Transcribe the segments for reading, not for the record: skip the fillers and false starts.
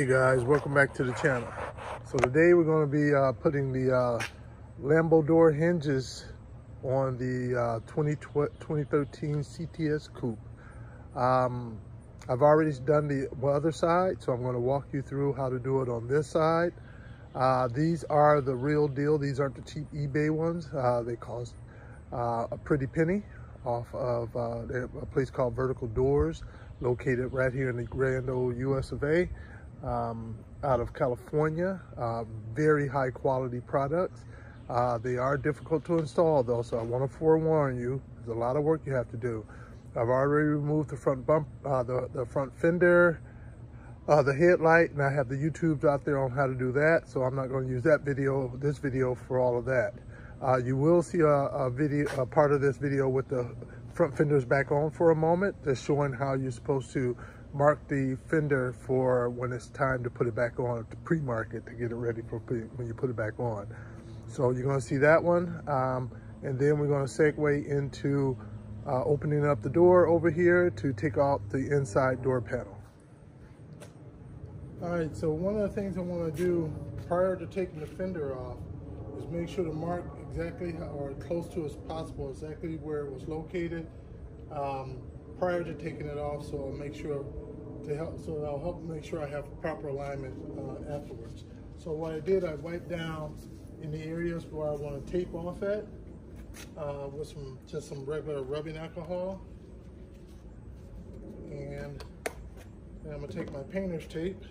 guys, welcome back to the channel. So today we're going to be putting the Lambo door hinges on the 2013 CTS Coupe. I've already done the other side, so I'm going to walk you through how to do it on this side. These are the real deal. These aren't the cheap eBay ones. They cost a pretty penny off of a place called Vertical Doors, located right here in the grand old US of A, out of California. Very high quality products. They are difficult to install though, so I want to forewarn you, there's a lot of work you have to do. I've already removed the front bump, the front fender, the headlight, and I have the YouTubes out there on how to do that, so I'm not going to use this video for all of that. You will see a part of this video with the front fenders back on for a moment, just showing how you're supposed to mark the fender for when it's time to put it back on, to pre-mark it to get it ready for when you put it back on. So you're going to see that one, and then we're going to segue into opening up the door over here to take off the inside door panel. All right, so one of the things I want to do prior to taking the fender off is make sure to mark exactly or close to as possible exactly where it was located prior to taking it off, so I'll make sure I'll help make sure I have proper alignment afterwards. So what I did, I wiped down in the areas where I want to tape off at with just some regular rubbing alcohol, and then I'm going to take my painter's tape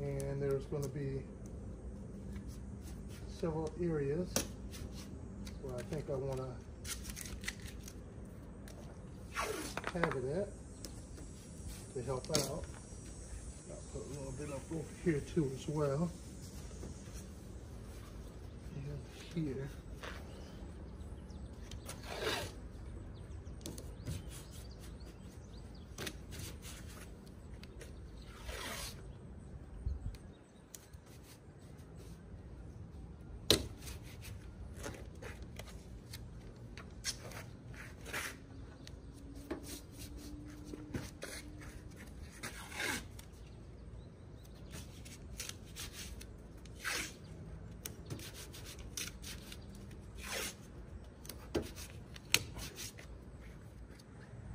and there's going to be several areas where I think I want to have it at to help out. I'll put a little bit up over here too as well, and here.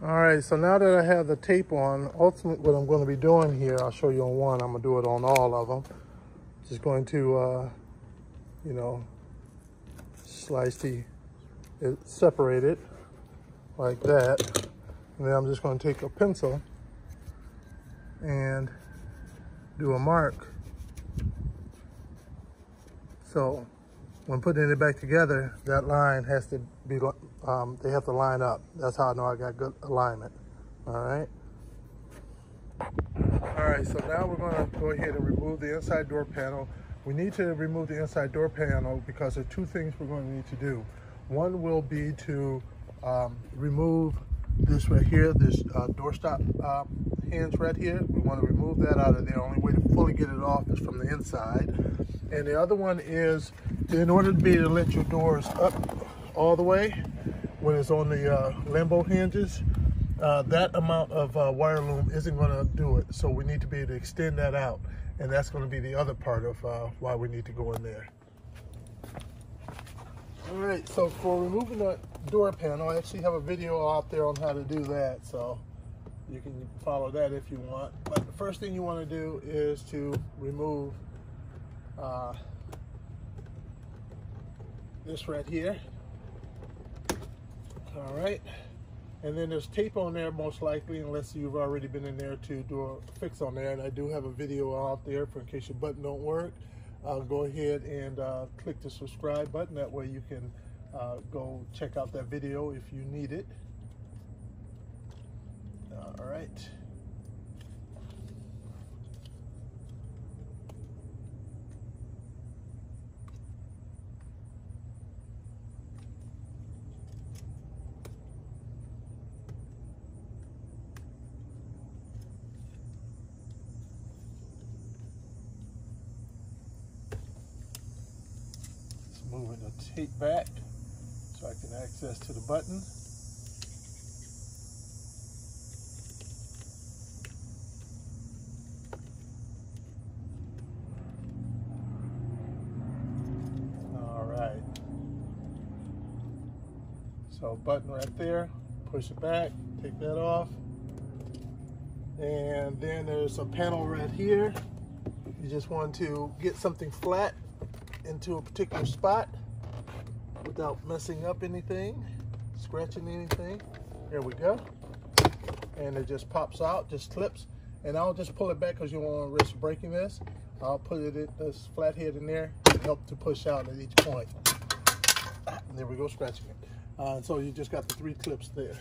All right, so now that I have the tape on, ultimately what I'm going to be doing here, I'll show you on one, I'm going to do it on all of them. Just going to, you know, slice separate it like that. And then I'm just going to take a pencil and do a mark. So when putting it back together, that line has to be, they have to line up. That's how I know I got good alignment. All right. All right, so now we're going to go ahead and remove the inside door panel. We need to remove the inside door panel because there are two things we're going to need to do. One will be to remove this right here, this doorstop hinge right here. We want to remove that out of there. The only way to fully get it off is from the inside. And the other one is, in order to be able to let your doors up all the way, when it's on the Lambo hinges, that amount of wire loom isn't going to do it. So we need to be able to extend that out. And that's going to be the other part of why we need to go in there. All right, so for removing the door panel, I actually have a video out there on how to do that. So you can follow that if you want. But the first thing you want to do is to remove this right here. All right, and then there's tape on there most likely, unless you've already been in there to do a fix on there, and I do have a video out there for in case your button don't work. Go ahead and click the subscribe button. That way you can go check out that video if you need it. All right. Moving the tape back so I can access to the button. So button right there, push it back, take that off. And then there's a panel right here. You just want to get something flat into a particular spot without messing up anything, scratching anything. There we go. And it just pops out, just clips. And I'll just pull it back because you don't want to risk breaking this. I'll put this flathead in there to help to push out at each point. And there we go, scratching it. So you just got the 3 clips there.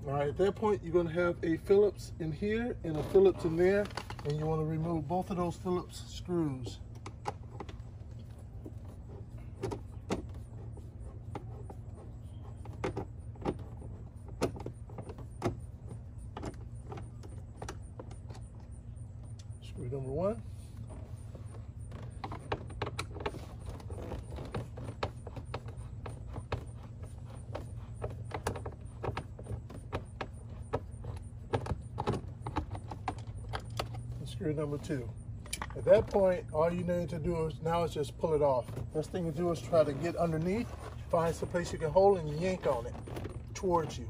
All right, at that point, you're gonna have a Phillips in here and a Phillips in there, and you wanna remove both of those Phillips screws. Screw number 1. Screw number 2. At that point, all you need to do is now is just pull it off. First thing to do is try to get underneath, find some place you can hold, and you yank on it towards you.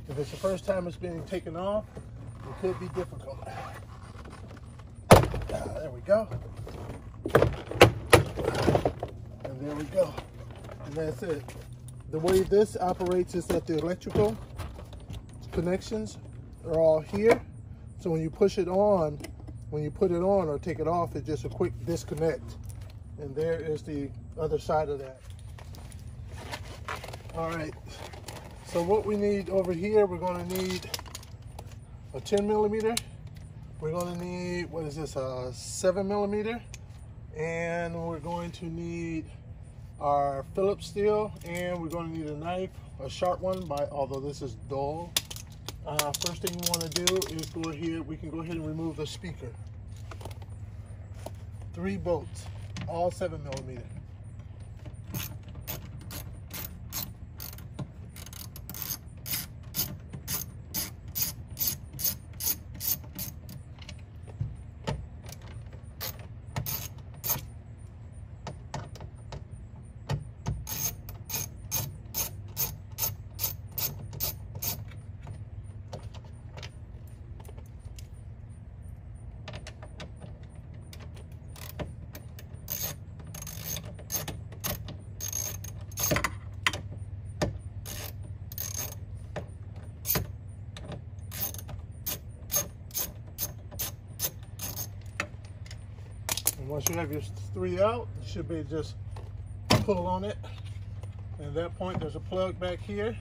If it's the first time it's being taken off, it could be difficult. There we go. And there we go. And that's it. The way this operates is that the electrical connections are all here. So when you push it on, when you put it on or take it off, it's just a quick disconnect. And there is the other side of that. All right, so what we need over here, we're gonna need a 10 millimeter. We're gonna need, what is this, a 7 millimeter. And we're going to need our Phillips steel, and we're gonna need a knife, a sharp one, although this is dull. First thing you want to do is go ahead, we can go ahead and remove the speaker. 3 bolts, all 7 millimeter. Once you have your 3 out, you should be able to just pull on it. And at that point, there's a plug back here.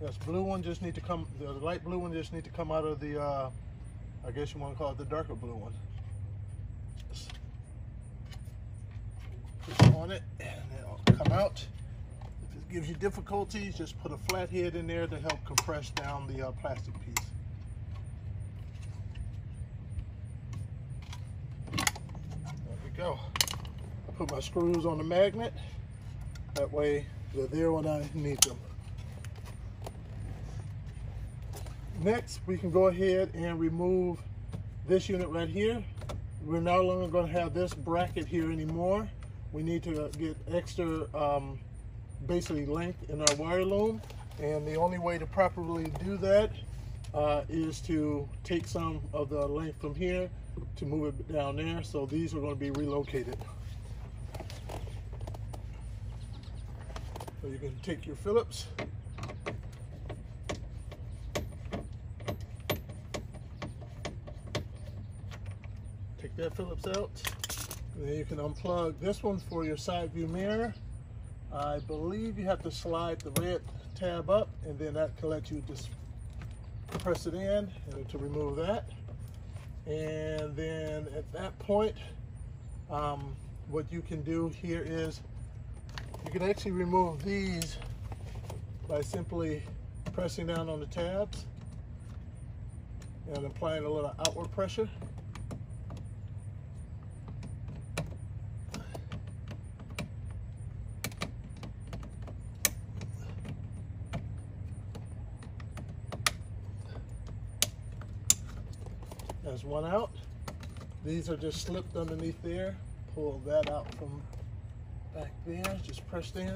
This blue one just need to come, the light blue one just need to come out of the, I guess you want to call it the darker blue one. Just push on it and it'll come out. If it gives you difficulties, just put a flathead in there to help compress down the plastic piece. Go. I put my screws on the magnet. That way they're there when I need them. Next, we can go ahead and remove this unit right here. We're no longer going to have this bracket here anymore. We need to get extra basically length in our wire loom, and the only way to properly do that is to take some of the length from here to move it down there. So these are going to be relocated. So you can take your Phillips, take that Phillips out, and then you can unplug this one for your side view mirror. I believe you have to slide the red tab up, and then that can let you just press it in and to remove that. And then at that point, what you can do here is you can actually remove these by simply pressing down on the tabs and applying a little outward pressure. There's one out. These are just slipped underneath there. Pull that out from back there, just pressed in.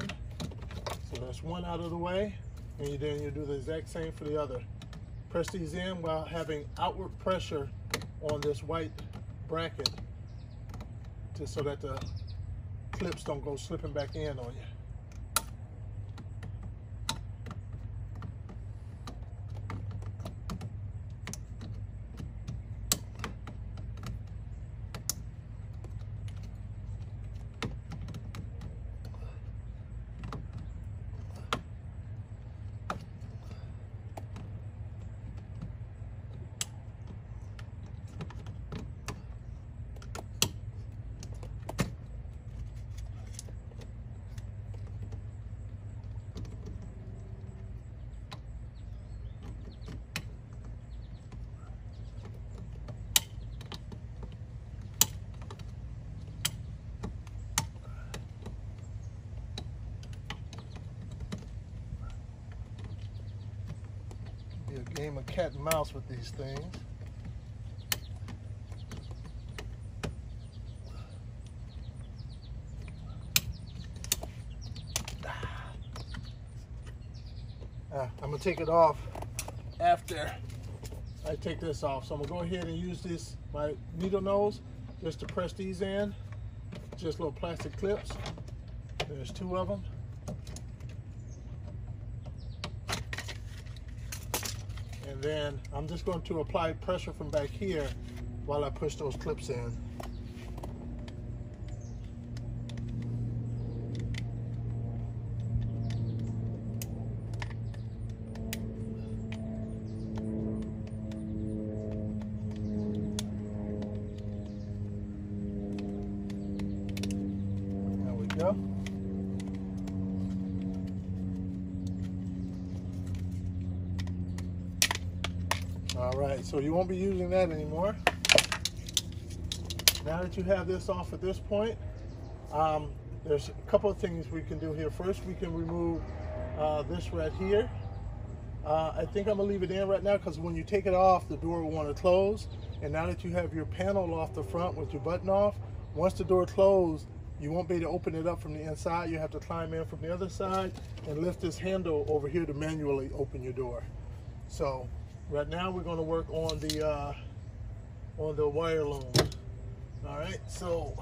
So that's one out of the way, and then you do the exact same for the other. Press these in while having outward pressure on this white bracket, just so that the clips don't go slipping back in on you. A game of cat and mouse with these things. I'm gonna take it off after I take this off. So I'm gonna go ahead and use this, my needle nose, just to press these in. Just little plastic clips. There's 2 of them. And then I'm just going to apply pressure from back here while I push those clips in. There we go. All right, so you won't be using that anymore. Now that you have this off at this point, there's a couple of things we can do here. First, we can remove this right here. I think I'm gonna leave it in right now because when you take it off, the door will want to close. And now that you have your panel off the front with your button off, once the door closed, you won't be able to open it up from the inside. You have to climb in from the other side and lift this handle over here to manually open your door. So right now we're going to work on the wire loom. All right, so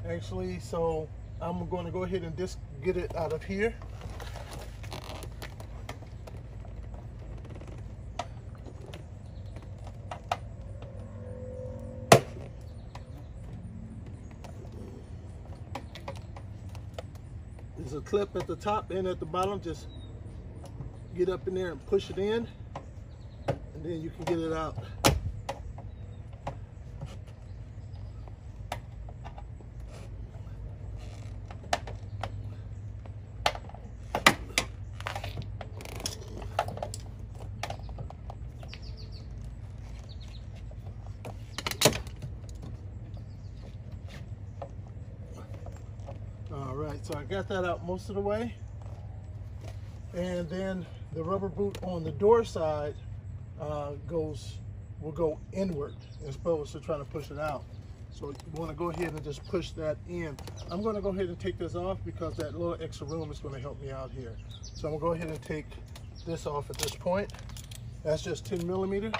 actually, so I'm going to go ahead and just get it out of here. There's a clip at the top and at the bottom. Just get up in there and push it in, and then you can get it out. All right, so I got that out most of the way. And then the rubber boot on the door side will go inward as opposed to trying to push it out. So you want to go ahead and just push that in. I'm going to go ahead and take this off because that little extra room is going to help me out here. So I'm going to go ahead and take this off at this point. That's just 10 millimeter.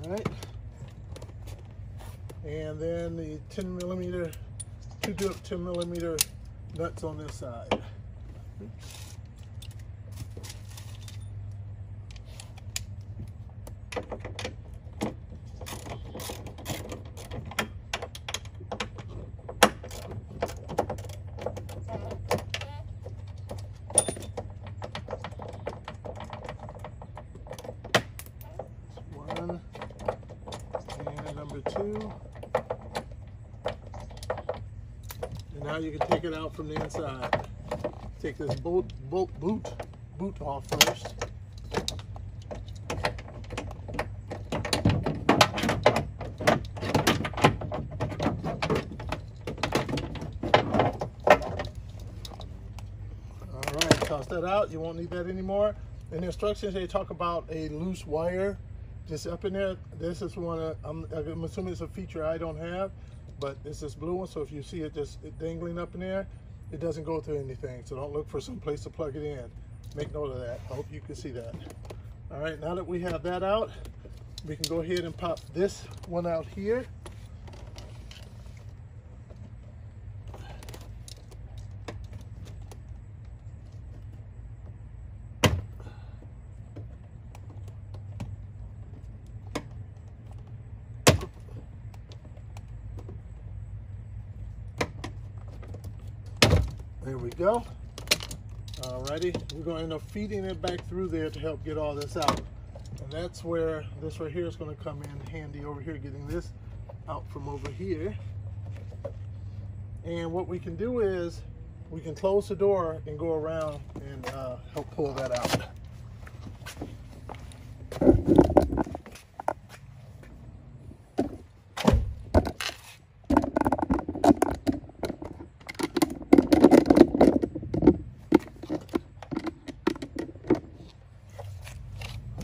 Right. And then the 10 millimeter, 2 10 millimeter nuts on this side. you can take it out from the inside. Take this boot off first. Alright, toss that out. You won't need that anymore. In the instructions, they talk about a loose wire just up in there. This is one, I'm assuming it's a feature I don't have, but it's this blue one, so if you see it just dangling up in there, it doesn't go through anything, so don't look for some place to plug it in. Make note of that. I hope you can see that. All right, now that we have that out, we can go ahead and pop this one out here. There we go. Alrighty, we're going to end up feeding it back through there to help get all this out. And that's where this right here is going to come in handy over here, getting this out from over here. And what we can do is we can close the door and go around and help pull that out.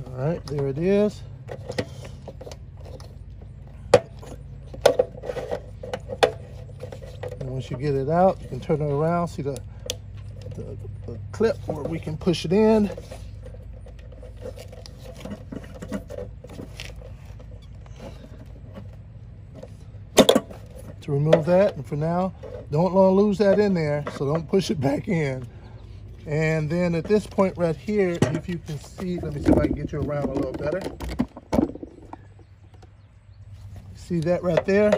All right, there it is. And once you get it out, you can turn it around. See the clip where we can push it in. To remove that, and for now, don't want to lose that in there, so don't push it back in. And then at this point right here, if you can see, let me see if I can get you around a little better. See that right there?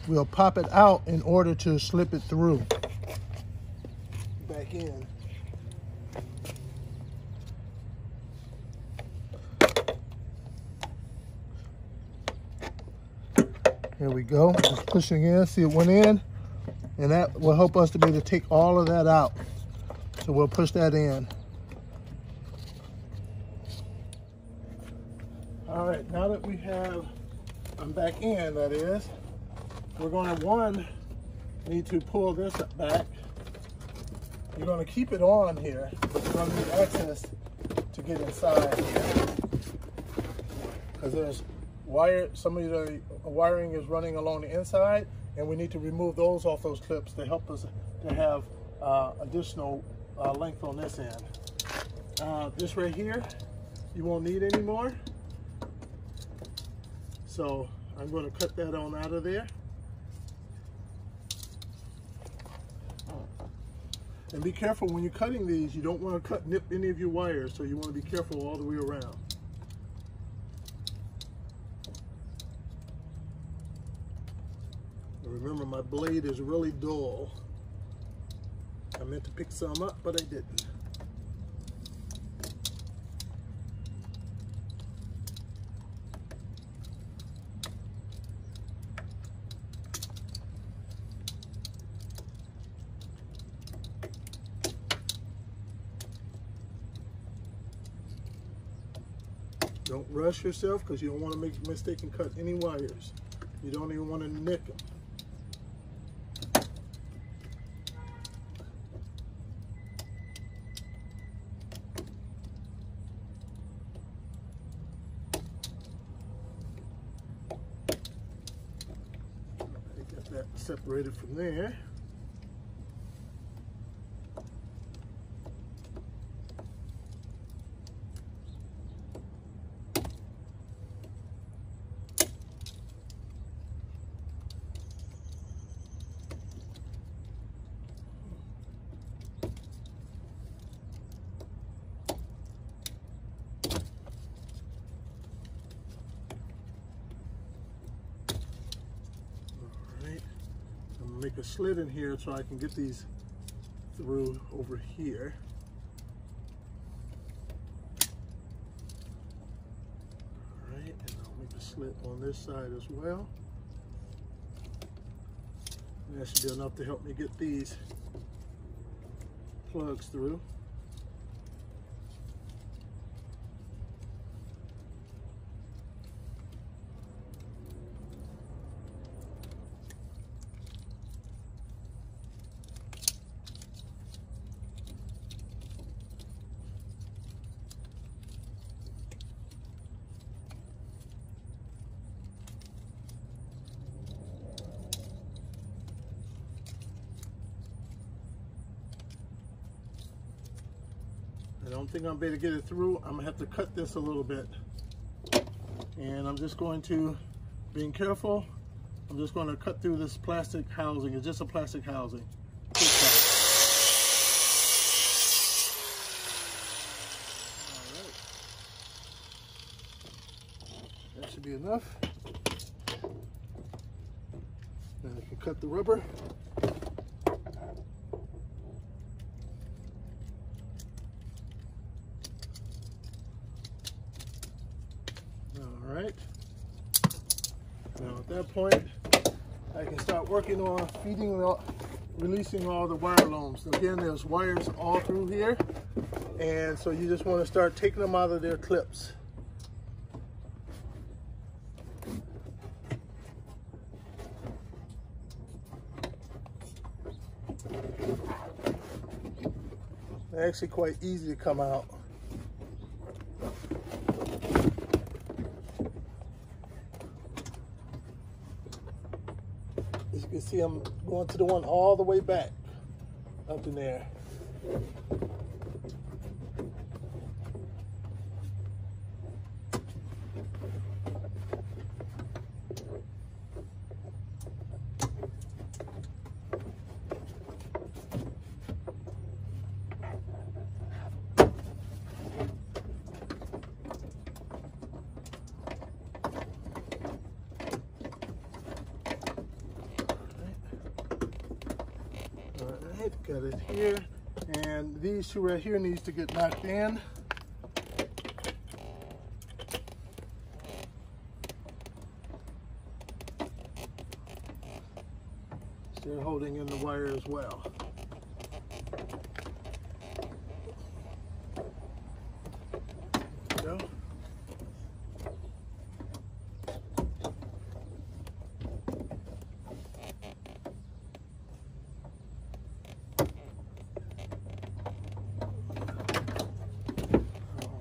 We'll pop it out in order to slip it through. Back in. Here we go, just pushing in, see it went in. And that will help us to be able to take all of that out. So we'll push that in. All right, now that we have them back in, that is, we're going to, need to pull this back. You're going to keep it on here, but you're going to need access to get inside here. Because there's some of the wiring is running along the inside, and we need to remove those off those clips to help us to have additional length on this end. This right here, you won't need anymore. So I'm going to cut that on out of there. And be careful when you're cutting these, you don't want to nip any of your wires, so you want to be careful all the way around. Remember, my blade is really dull. I meant to pick some up, but I didn't. Don't rush yourself, because you don't want to make a mistake and cut any wires. You don't even want to nick them. That separated from there. Make a slit in here so I can get these through over here. All right, and I'll make a slit on this side as well. That should be enough to help me get these plugs through. I don't think I'm going to get it through. I'm going to have to cut this a little bit. And I'm just going to, being careful, I'm just going to cut through this plastic housing. It's just a plastic housing. Alright. That should be enough. Then I can cut the rubber. Alright, now at that point, I can start working on releasing all the wire looms. Again, there's wires all through here, and so you just want to start taking them out of their clips. They're actually quite easy to come out. As you can see, I'm going to the one all the way back up in there. Got it here, and these two right here needs to get knocked in. They're holding in the wire as well. There we go.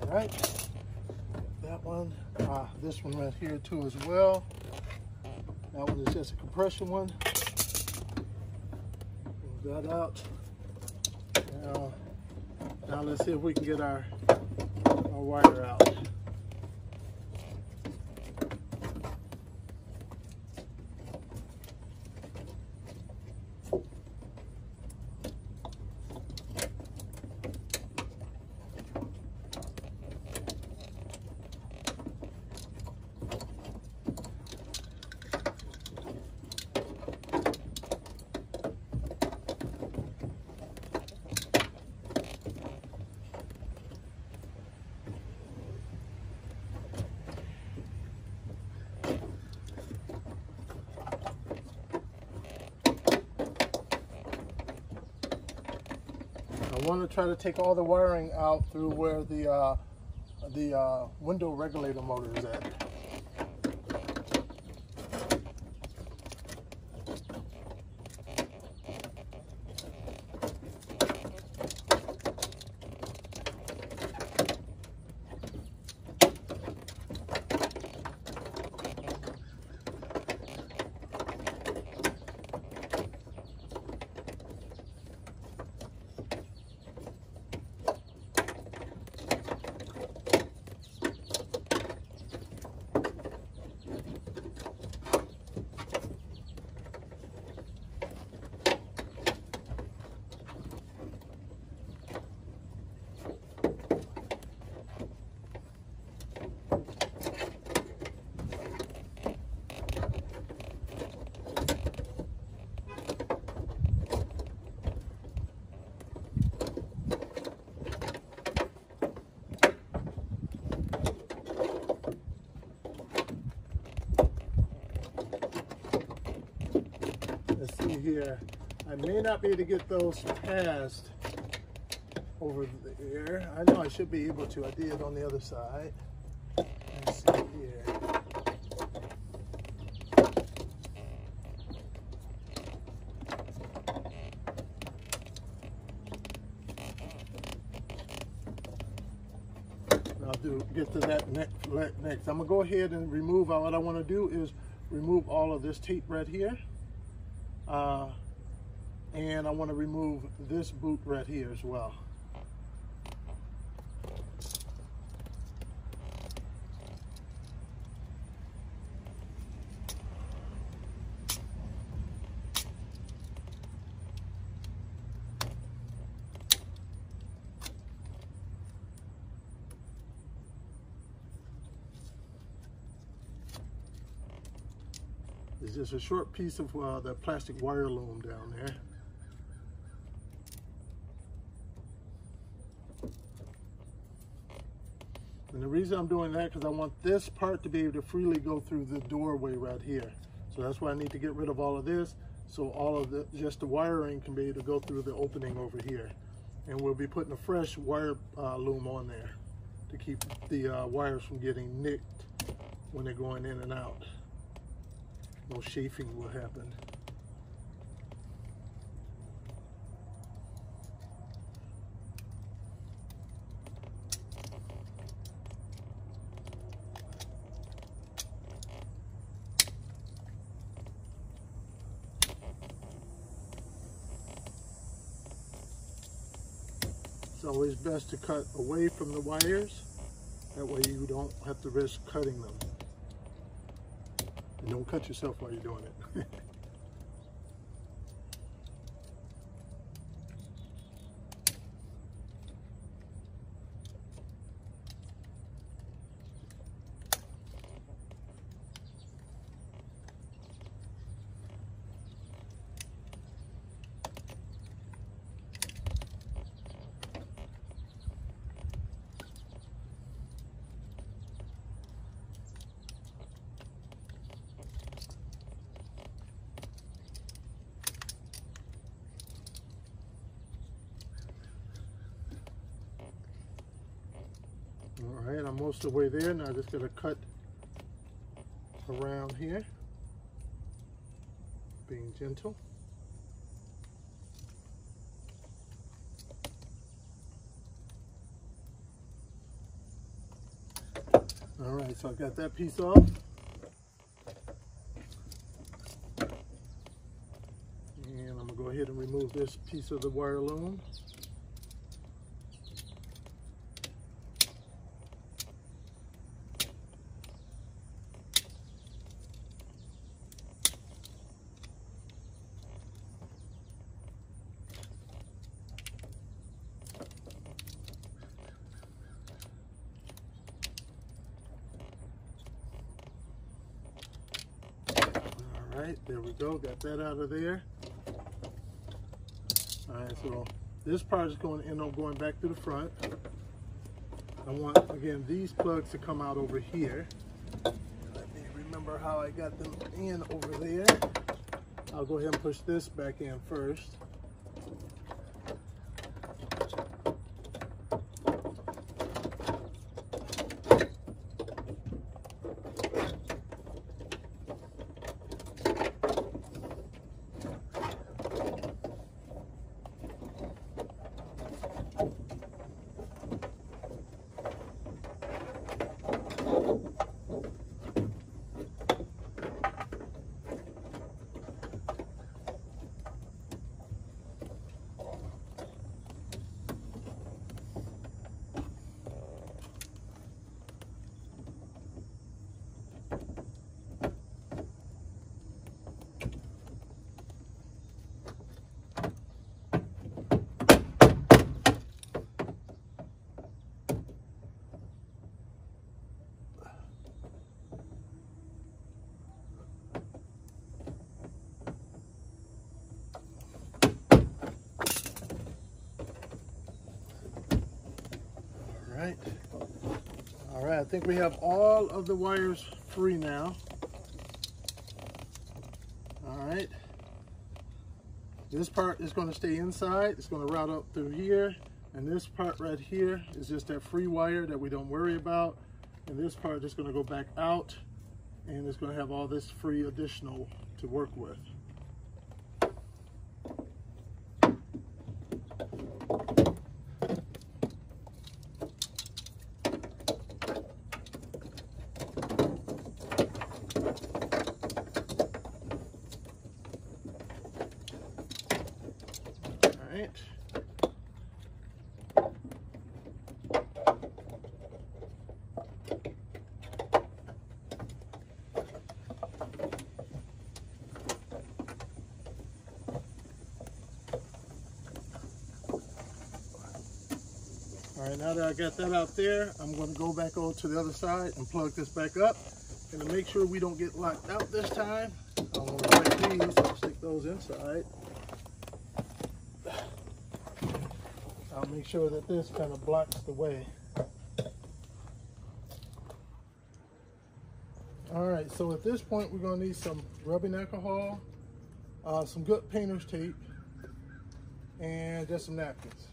Right, that one, this one right here too as well. That one is just a compression one. Move that out. Now let's see if we can get our wire out. I want to try to take all the wiring out through where the window regulator motor is at. I may not be able to get those past over there. I know I should be able to. I did on the other side. Let's see here. Get to that next. I'm gonna go ahead and remove. What I want to do is remove all of this tape right here, and I want to remove this boot right here as well. It's just a short piece of the plastic wire loom down there. And the reason I'm doing that because I want this part to be able to freely go through the doorway right here. So that's why I need to get rid of all of this, so all of just the wiring can be able to go through the opening over here. And we'll be putting a fresh wire loom on there to keep the wires from getting nicked when they're going in and out. No chafing will happen. It's always best to cut away from the wires. That way you don't have to risk cutting them. And don't cut yourself while you're doing it. All right, I'm most of the way there. Now I just got to cut around here, being gentle. All right, so I got that piece off. And I'm gonna go ahead and remove this piece of the wire loom. All right, there we go, got that out of there. All right, so this part is going to end up going back to the front. I want, again, these plugs to come out over here. Let me remember how I got them in over there. I'll go ahead and push this back in first. All right, I think we have all of the wires free now. All right. This part is going to stay inside. It's going to route up through here. And this part right here is just that free wire that we don't worry about. And this part is going to go back out, and it's going to have all this free additional to work with. All right. All right, now that I got that out there, I'm going to go back over to the other side and plug this back up. And to make sure we don't get locked out this time, I'm going to break these, I'll stick those inside. I'll make sure that this kind of blocks the way. All right, so at this point, we're going to need some rubbing alcohol, some good painter's tape, and just some napkins.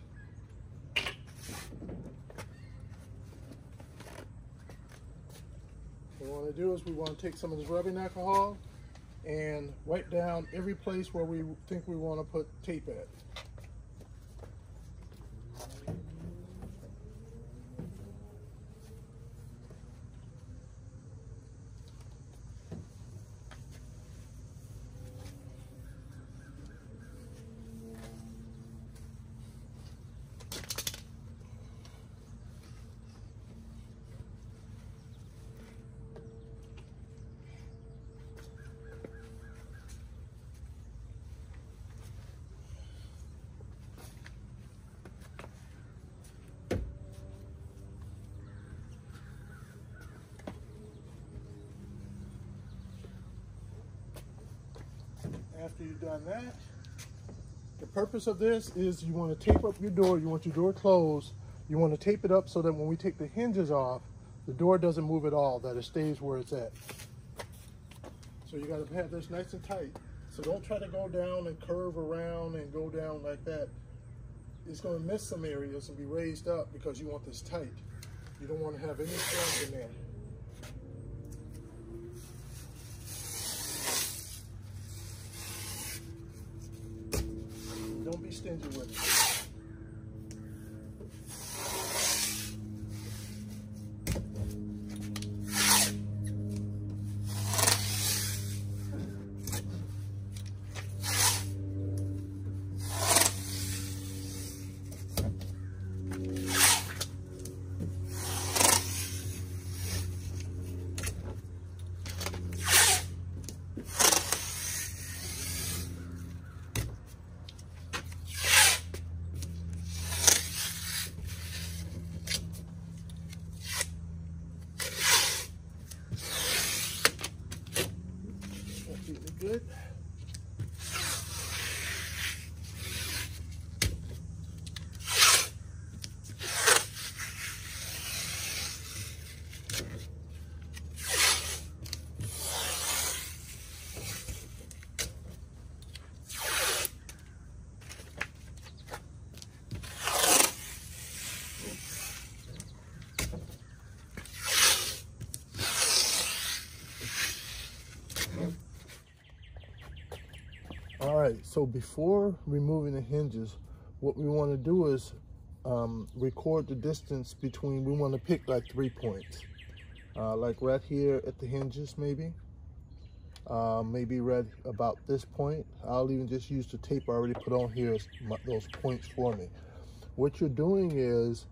What we want to do is we want to take some of this rubbing alcohol and wipe down every place where we think we want to put tape at. After you've done that, the purpose of this is you want to tape up your door. You want your door closed. You want to tape it up so that when we take the hinges off, the door doesn't move at all, that it stays where it's at. So you got to have this nice and tight. So don't try to go down and curve around and go down like that. It's going to miss some areas and be raised up because you want this tight. You don't want to have any slump in there. Don't be stingy with it. Good. All right, so before removing the hinges, what we want to do is record the distance between, we want to pick like 3 points. Like right here at the hinges maybe. Maybe right about this point. I'll even just use the tape I already put on here as those points for me. What you're doing is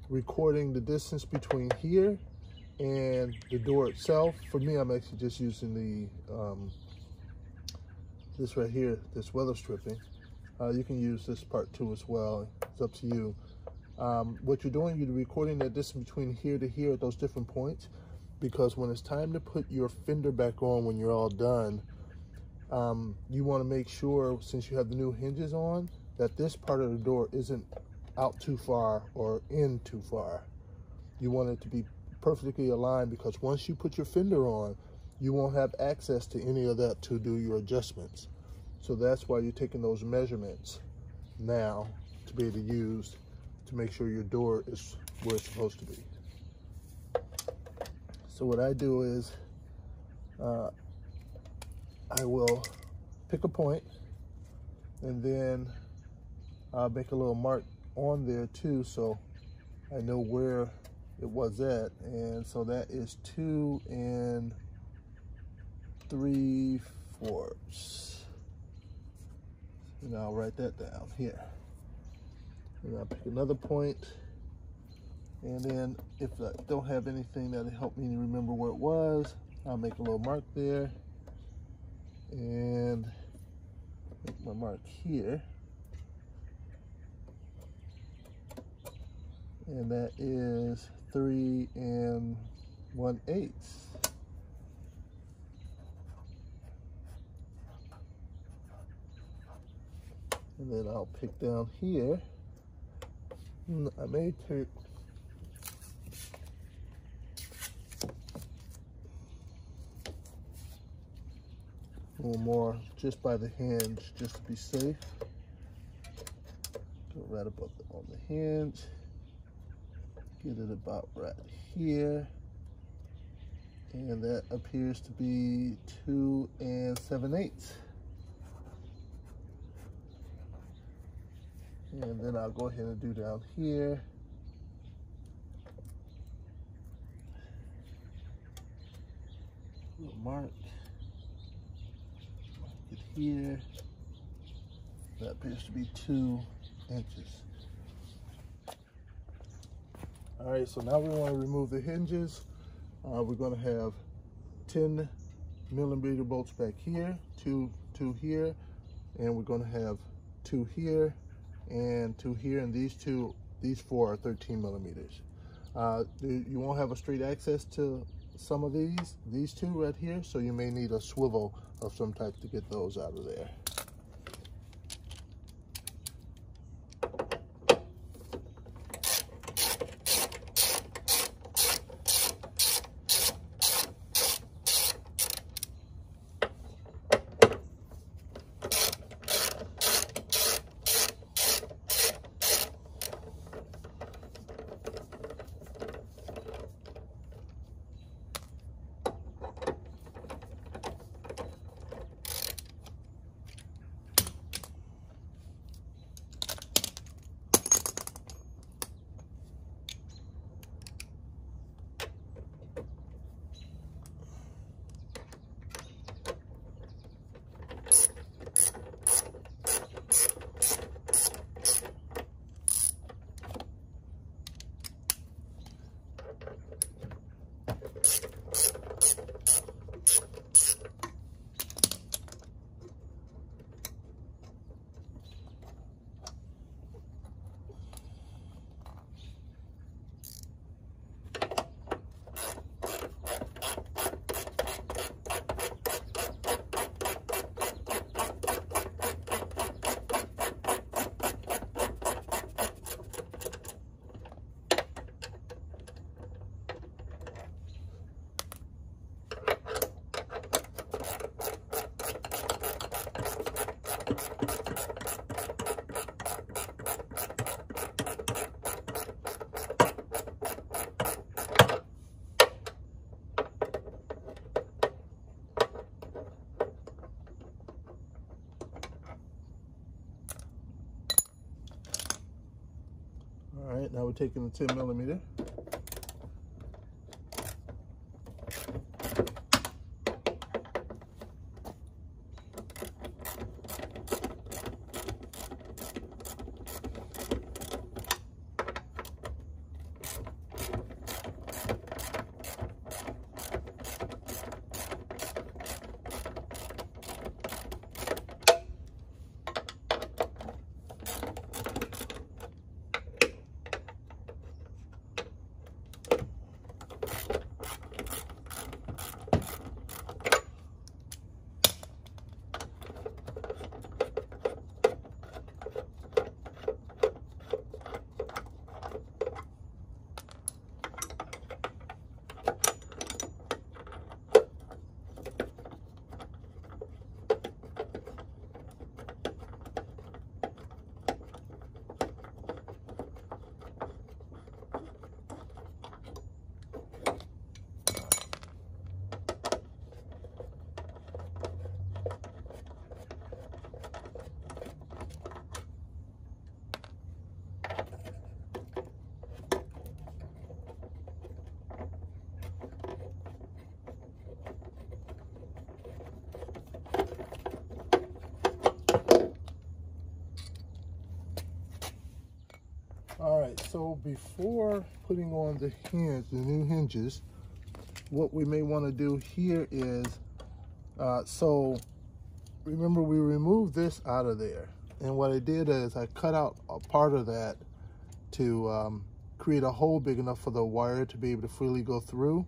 recording the distance between here and the door itself. For me, I'm actually just using the this right here, this weather stripping. You can use this part too as well. It's up to you. What you're doing, you're recording that distance between here to here at those different points, because when it's time to put your fender back on when you're all done, you want to make sure, since you have the new hinges on, that this part of the door isn't out too far or in too far. You want it to be perfectly aligned, because once you put your fender on, you won't have access to any of that to do your adjustments. So that's why you're taking those measurements now to be able to use to make sure your door is where it's supposed to be. So what I do is I will pick a point, and then I'll make a little mark on there too, so I know where it was at. And so that is 2 3/4. And I'll write that down here. And I'll pick another point. And then if I don't have anything that'll help me remember where it was, I'll make a little mark there and make my mark here. And that is 3 1/8. And then I'll pick down here. I may take a little more just by the hinge, just to be safe. Go right above on the hinge. Get it about right here. And that appears to be 2 7/8. And then I'll go ahead and do down here. Little mark. Get here. That appears to be 2 inches. All right, so now we want to remove the hinges. We're going to have 10mm bolts back here, two here, and we're going to have 2 here and 2 here, and these 4 are 13mm. You won't have a straight access to some of these 2 right here, so you may need a swivel of some type to get those out of there. All right, now we're taking the 10mm. All right, so before putting on the hinge, the new hinges, what we may want to do here is, so remember we removed this out of there. And what I did is I cut out a part of that to create a hole big enough for the wire to be able to freely go through,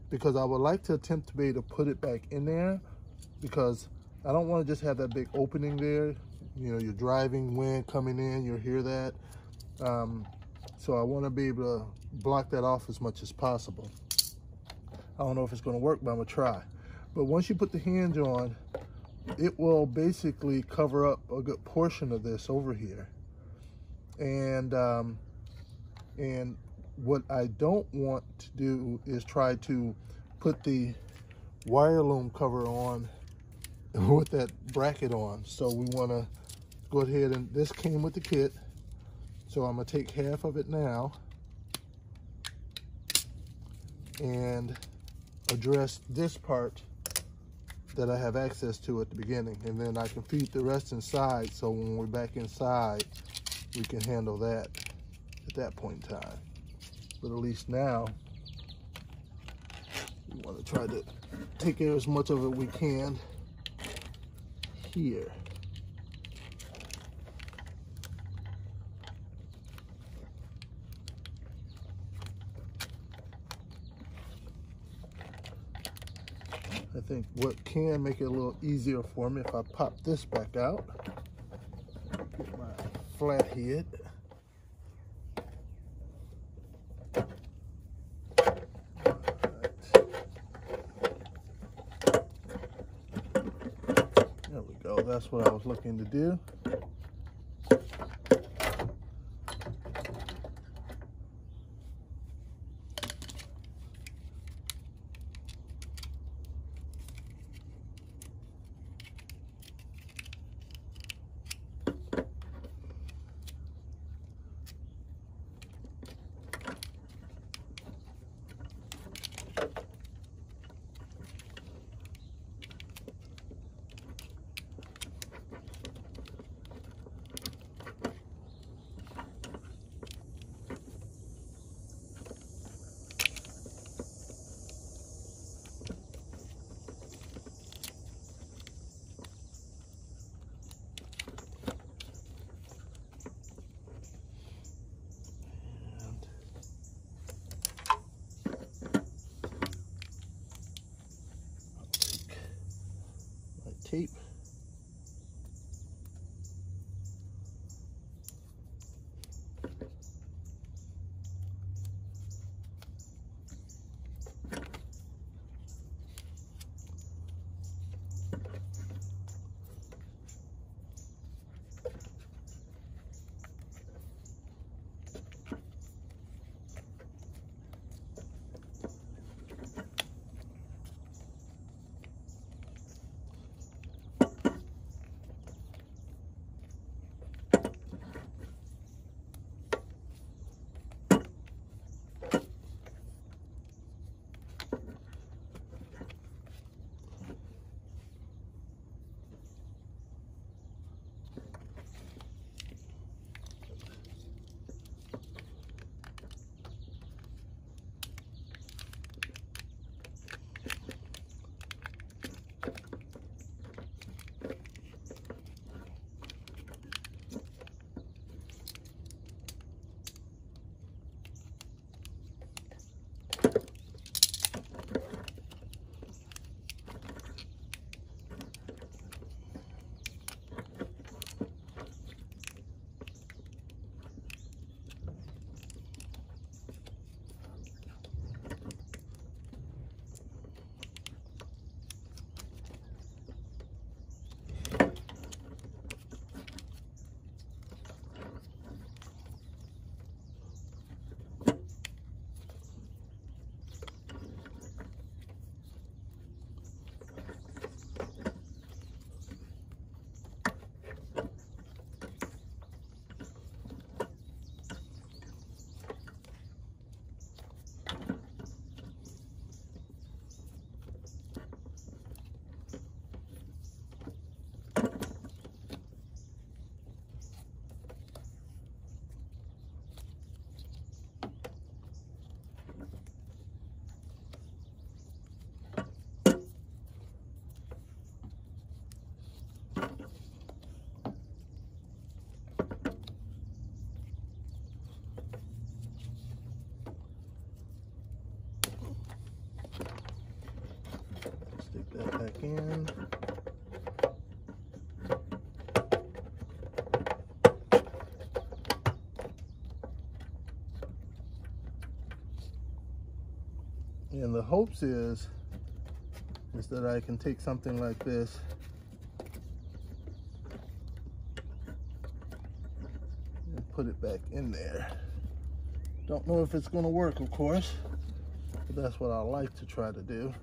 because I would like to attempt to be able to put it back in there, because I don't want to just have that big opening there. You know, you're driving, wind coming in, you'll hear that. So I want to be able to block that off as much as possible. I don't know if it's going to work, but I'm going to try. But once you put the hinge on, it will basically cover up a good portion of this over here. And what I don't want to do is try to put the wire loom cover on with that bracket on. So we want to go ahead, and this came with the kit. So I'm going to take half of it now and address this part that I have access to at the beginning, and then I can feed the rest inside, so when we're back inside we can handle that at that point in time. But at least now we want to try to take care of as much of it we can here. I think what can make it a little easier for me if I pop this back out, get my flat head. There we go, that's what I was looking to do. Tape. can. And the hopes is that I can take something like this and put it back in there. Don't know if it's going to work, of course, but that's what I like to try to do.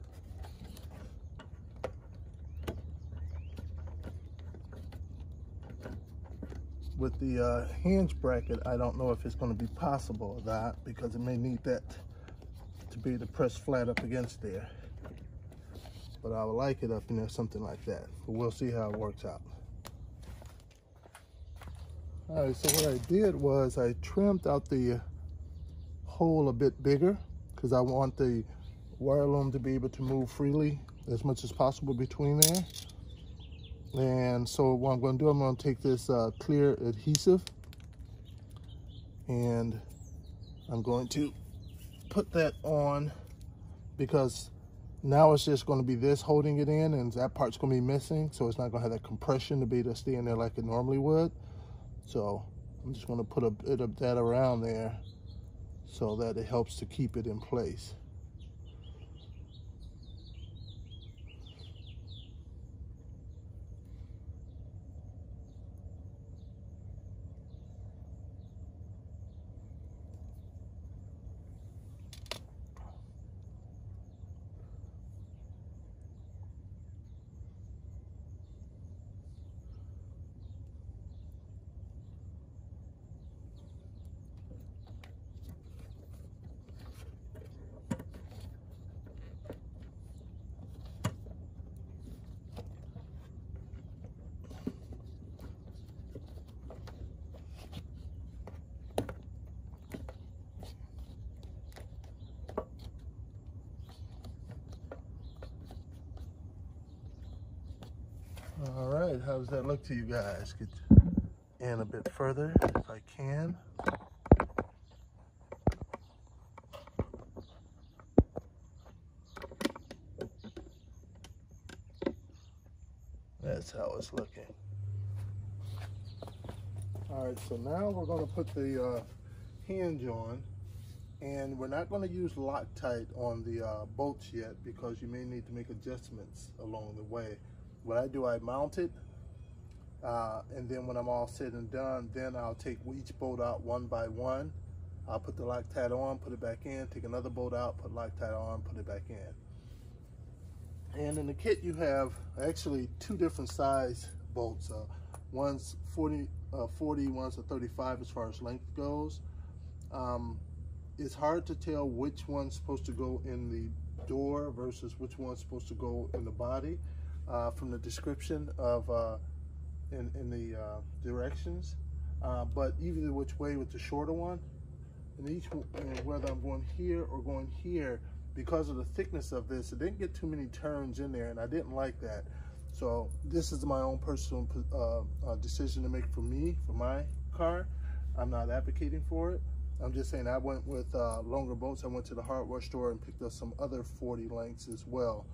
With the hinge bracket, I don't know if it's going to be possible or that, because it may need that to be able to press flat up against there. But I would like it up in there, something like that. But we'll see how it works out. All right, so what I did was I trimmed out the hole a bit bigger because I want the wire loom to be able to move freely as much as possible between there. And so what I'm going to do, I'm going to take this clear adhesive and I'm going to put that on, because now it's just going to be this holding it in and that part's going to be missing, so it's not going to have that compression to be able to stay in there like it normally would. So I'm just going to put a bit of that around there so that it helps to keep it in place. All right, how does that look to you guys? Get in a bit further if I can. That's how it's looking. All right, so now we're going to put the hinge on, and we're not going to use Loctite on the bolts yet because you may need to make adjustments along the way. What I do, I mount it, and then when I'm all said and done, then I'll take each bolt out one by one. I'll put the Loctite on, put it back in, take another bolt out, put Loctite on, put it back in. And in the kit you have actually two different size bolts. One's 40, one's a 35 as far as length goes. It's hard to tell which one's supposed to go in the door versus which one's supposed to go in the body from the description of in the directions. But either which way with the shorter one, and whether I'm going here or going here, because of the thickness of this, it didn't get too many turns in there, and I didn't like that. So this is my own personal decision to make for me, for my car. I'm not advocating for it. I'm just saying I went with longer bolts. I went to the hardware store and picked up some other 40 lengths as well.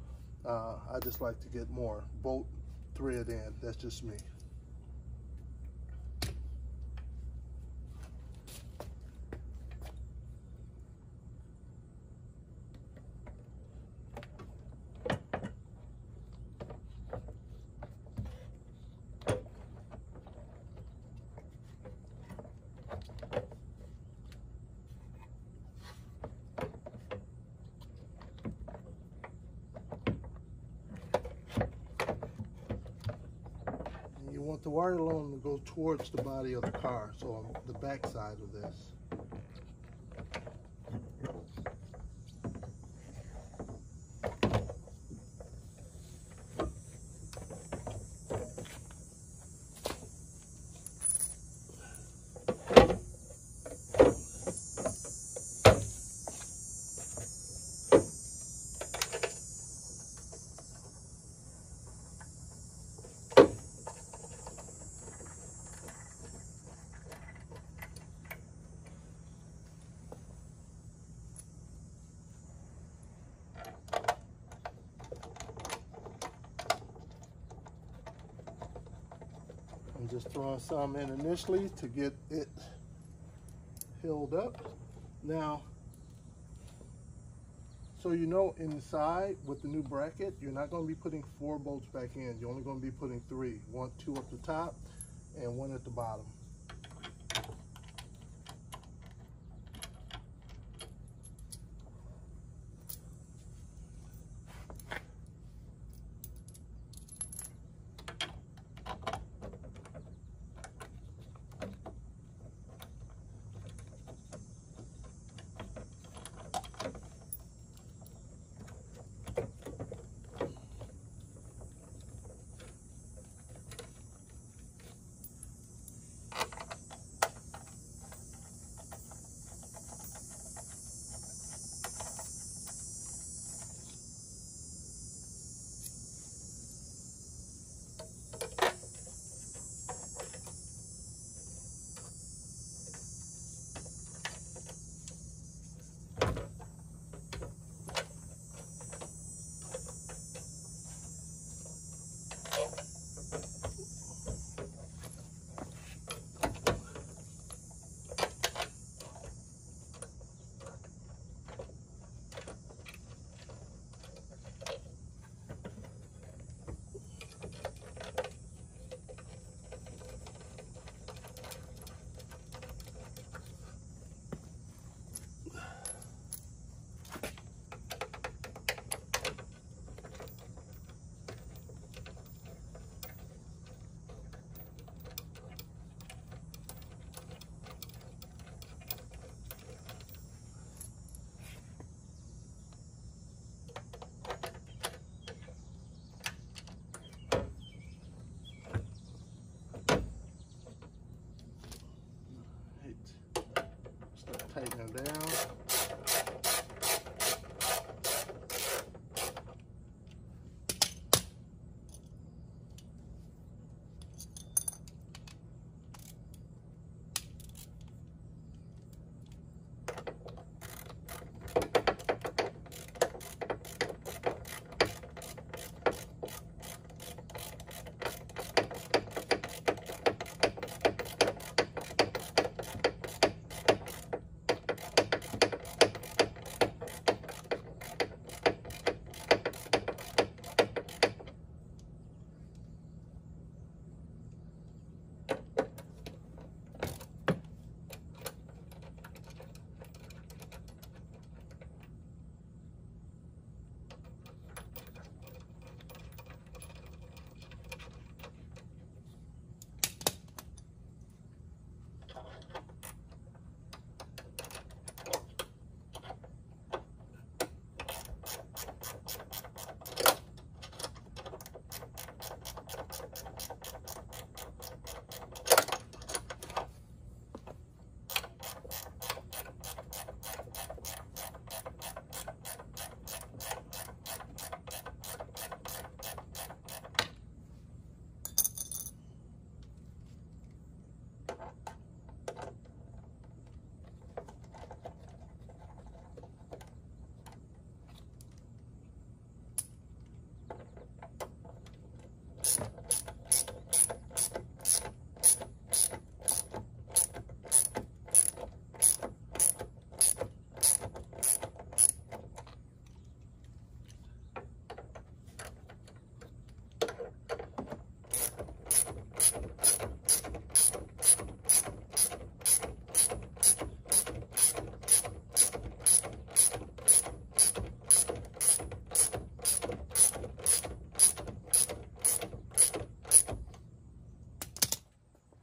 I just like to get more bolt thread in. That's just me. You want the wire loom to go towards the body of the car, so on the back side of this. just throwing some in initially to get it held up. Now, so you know, inside with the new bracket, you're not going to be putting 4 bolts back in. You're only going to be putting 3. 2 at the top and 1 at the bottom. Tighten it down.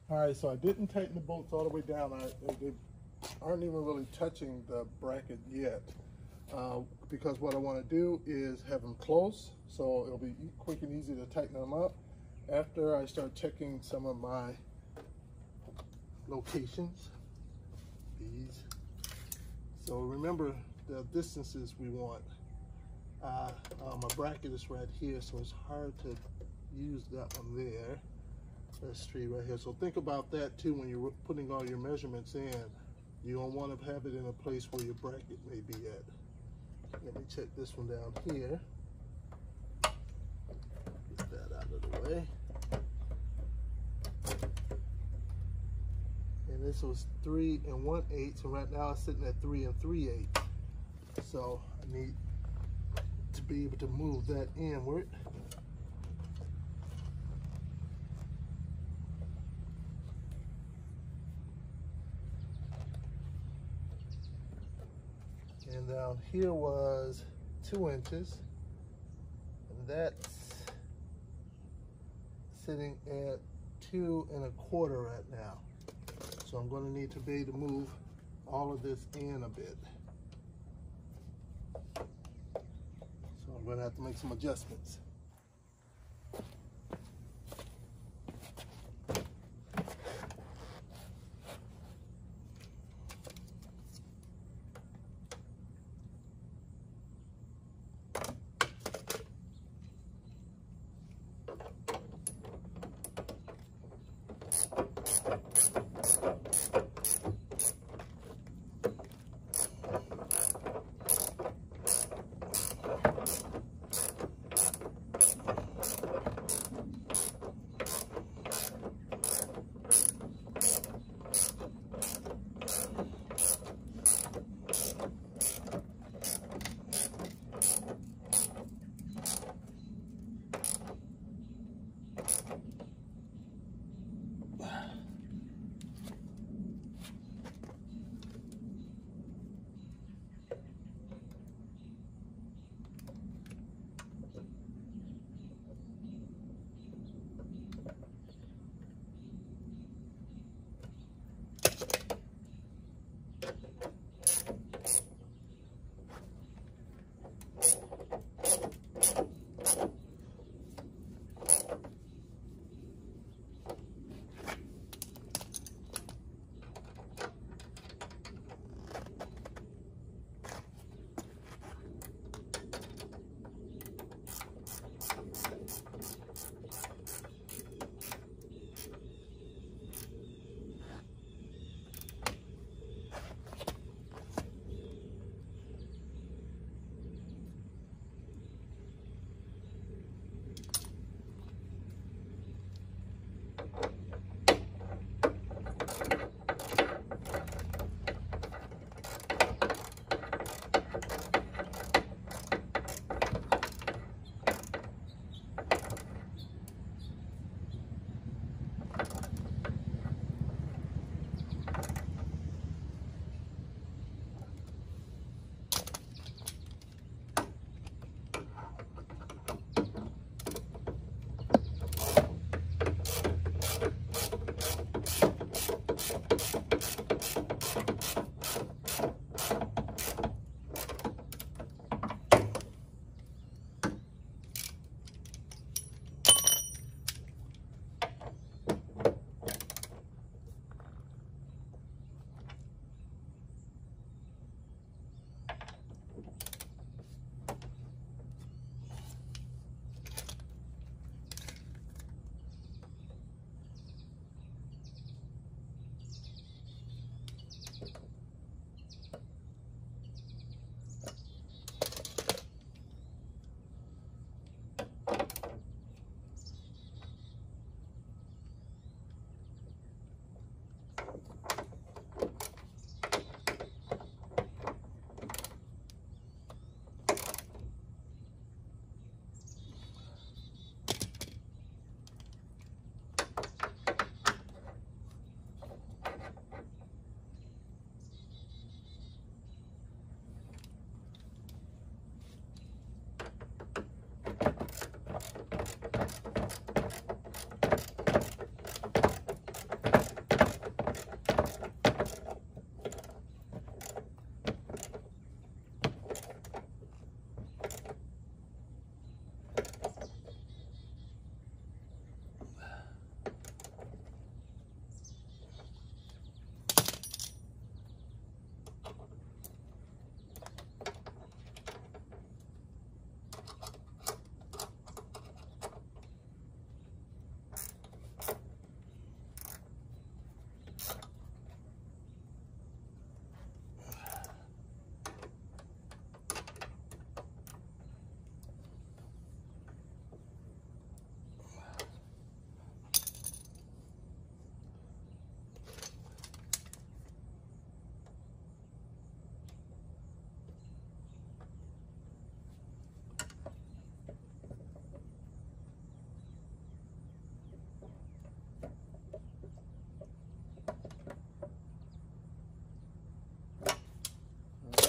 All right, so I didn't tighten the bolts all the way down. They aren't even really touching the bracket yet, because what I want to do is have them close, so it'll be quick and easy to tighten them up after I start checking some of my locations. These. So remember the distances we want. My bracket is right here, so it's hard to use that one there. That's straight right here. So think about that too when you're putting all your measurements in. You don't want to have it in a place where your bracket may be at. Let me check this one down here. Get that out of the way. And this was 3 1/8, so right now it's sitting at 3 3/8. So I need to be able to move that inward. And down here was 2 inches, and that's sitting at 2 1/4 right now. So I'm going to need to be able to move all of this in a bit. So I'm going to have to make some adjustments.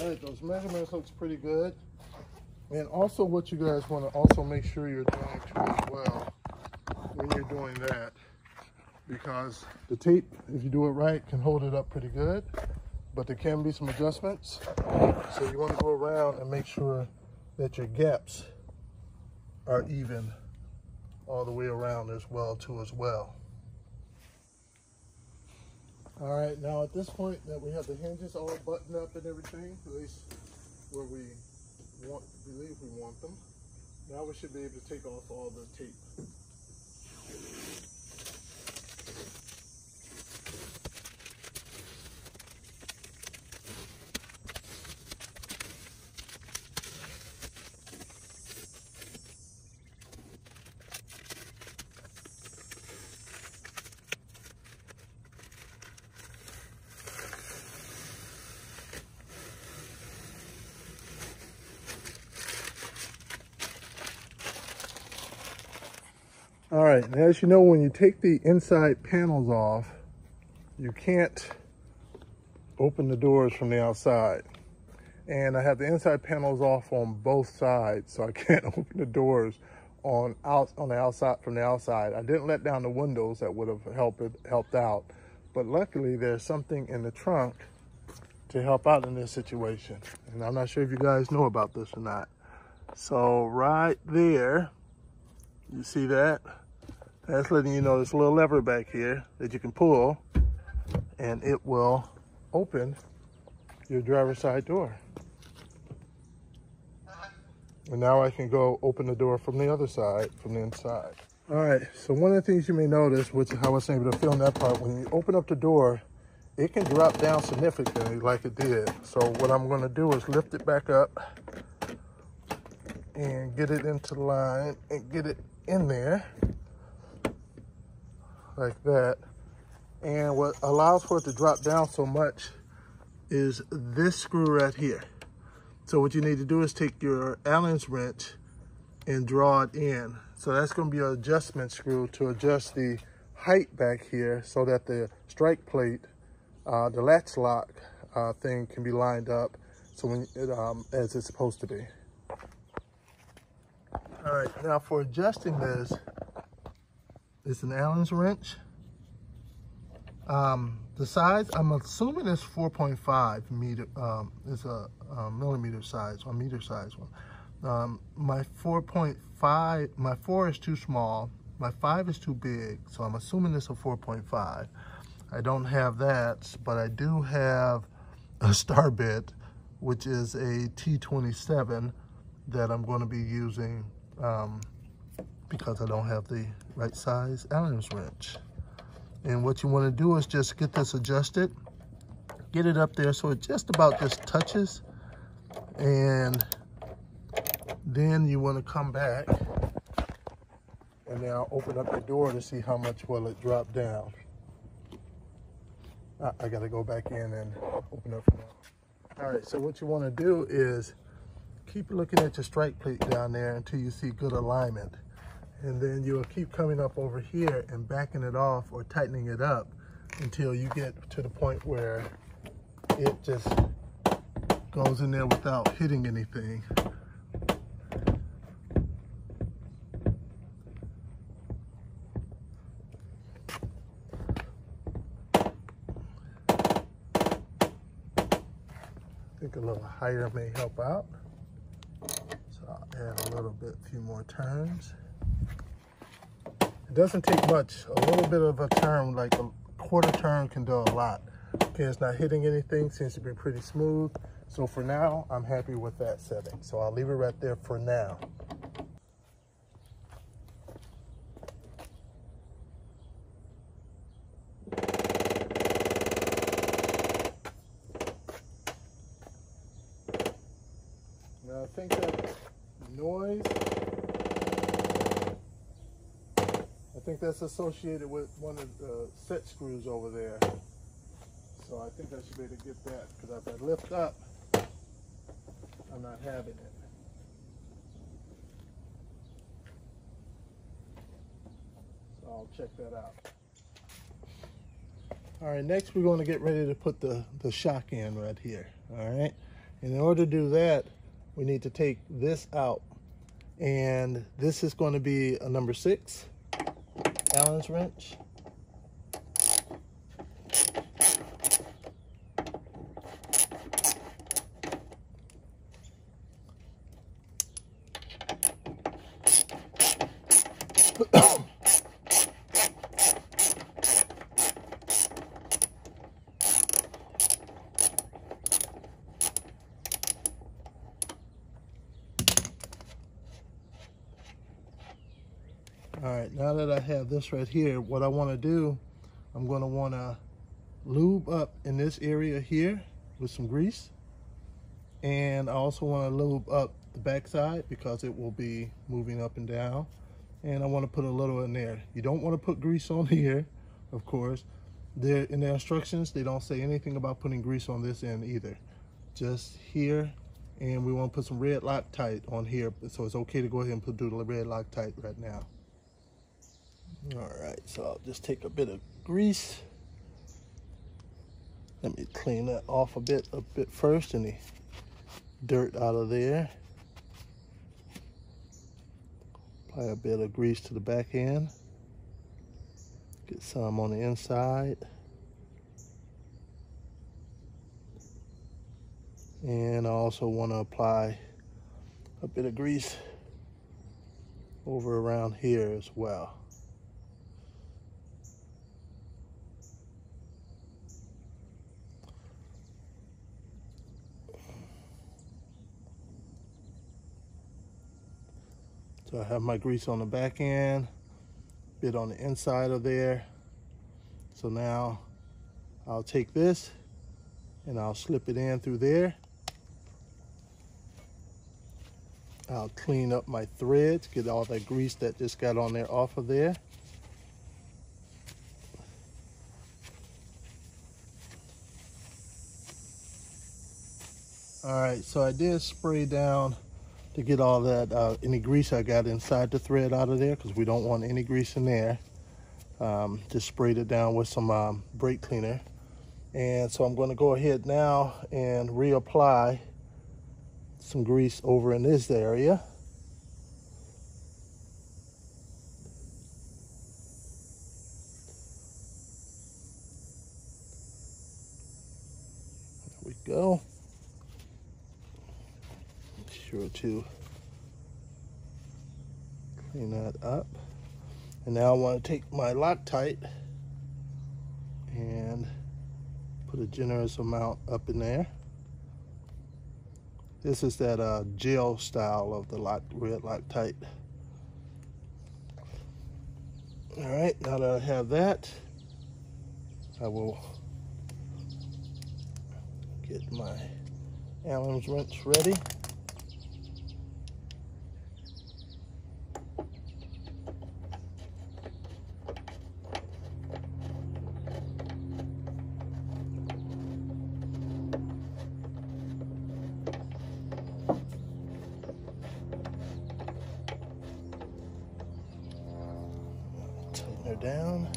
All right, those measurements looks pretty good. And also what you guys want to also make sure you're doing too as well when you're doing that, because the tape, if you do it right, can hold it up pretty good, but there can be some adjustments. So you want to go around and make sure that your gaps are even all the way around as well as well. All right, now at this point that we have the hinges all buttoned up and everything, at least where we believe we want them, now we should be able to take off all the tape. All right, and as you know, when you take the inside panels off, you can't open the doors from the outside. And I have the inside panels off on both sides, so I can't open the doors on the outside from the outside. I didn't let down the windows, that would have helped out. But luckily, there's something in the trunk to help out in this situation. And I'm not sure if you guys know about this or not. So right there, you see that? That's letting you know there's a little lever back here that you can pull, and it will open your driver's side door. And now I can go open the door from the other side, from the inside. All right, so one of the things you may notice, which is how I was able to film that part, when you open up the door, it can drop down significantly like it did. So what I'm gonna do is lift it back up and get it into line and get it in there like that. And what allows for it to drop down so much is this screw right here. So what you need to do is take your Allen's wrench and draw it in. So that's going to be an adjustment screw to adjust the height back here so that the strike plate, the latch lock thing can be lined up so when as it's supposed to be. All right, now for adjusting this, it's an Allen's wrench. The size, I'm assuming it's 4.5 meter, it's a millimeter size, or meter size one. My 4.5, my 4 is too small, my 5 is too big, so I'm assuming it's a 4.5. I don't have that, but I do have a star bit, which is a T27 that I'm going to be using because I don't have the right size Allen's wrench. And what you want to do is just get this adjusted, get it up there so it just about just touches, and then you want to come back and now open up the door to see how much will it drop down. I got to go back in and open up for now. All right, so what you want to do is keep looking at your strike plate down there until you see good alignment. And then you'll keep coming up over here and backing it off or tightening it up until you get to the point where it just goes in there without hitting anything. I think a little higher may help out. So I'll add a little bit, a few more turns. It doesn't take much. A little bit of a turn, like a quarter turn, can do a lot. Okay, it's not hitting anything, seems to be pretty smooth. So for now, I'm happy with that setting. So I'll leave it right there for now. Now I think that noise, I think that's associated with one of the set screws over there. So I think I should be able to get that, because if I lift up, I'm not having it. So I'll check that out. All right, next we're going to get ready to put the shock in right here. All right, In order to do that, we need to take this out. And this is going to be a number 6 Allen's wrench. All right, now that I have this right here, what I want to do, I'm going to want to lube up in this area here with some grease. And I also want to lube up the backside because it will be moving up and down. And I want to put a little in there. You don't want to put grease on here, of course. In the instructions, they don't say anything about putting grease on this end either. Just here, and we want to put some red Loctite on here, so it's okay to go ahead and do the red Loctite right now. All right, so I'll just take a bit of grease. Let me clean that off a bit first, and the dirt out of there. Apply a bit of grease to the back end. Get some on the inside. And I also want to apply a bit of grease over around here as well. So I have my grease on the back end, bit on the inside of there. So now I'll take this and I'll slip it in through there. I'll clean up my threads, get all that grease that just got on there off of there. All right, so I did spray down to get all that, any grease I got inside the thread out of there, because we don't want any grease in there. Just sprayed it down with some brake cleaner. And so I'm going to go ahead now and reapply some grease over in this area. There we go. Sure to clean that up. And now I want to take my Loctite and put a generous amount up in there. This is that gel style of the red Loctite. All right, now that I have that, I will get my Allen's wrench ready. Tighten her down.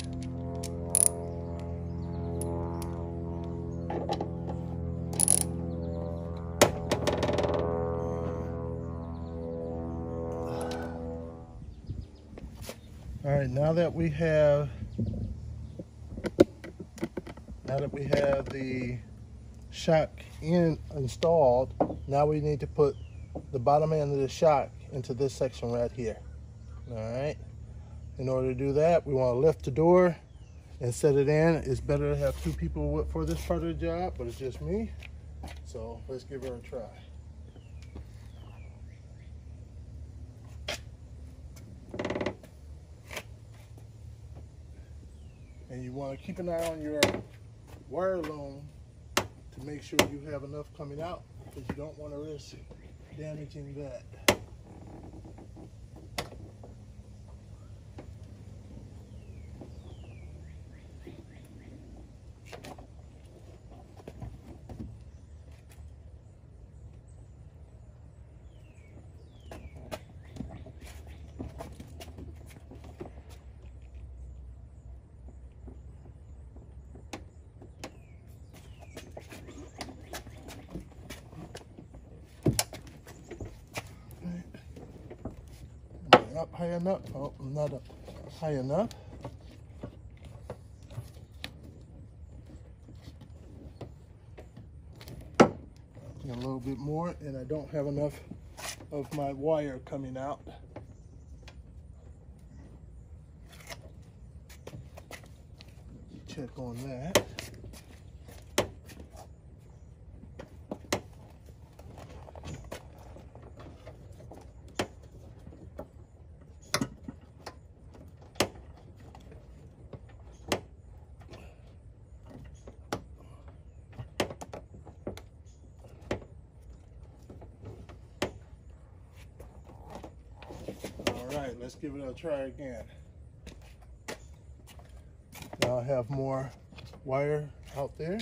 All right, now that we have the shock installed, now we need to put the bottom end of the shock into this section right here. All right. In order to do that, we want to lift the door and set it in. It's better to have 2 people for this part of the job, but it's just me. So let's give her a try. And you want to keep an eye on your wire loom to make sure you have enough coming out, because you don't want to risk damaging that. high enough. Oh, not up high enough. A little bit more, and I don't have enough of my wire coming out. Check on that. All right, let's give it a try again. Now I have more wire out there.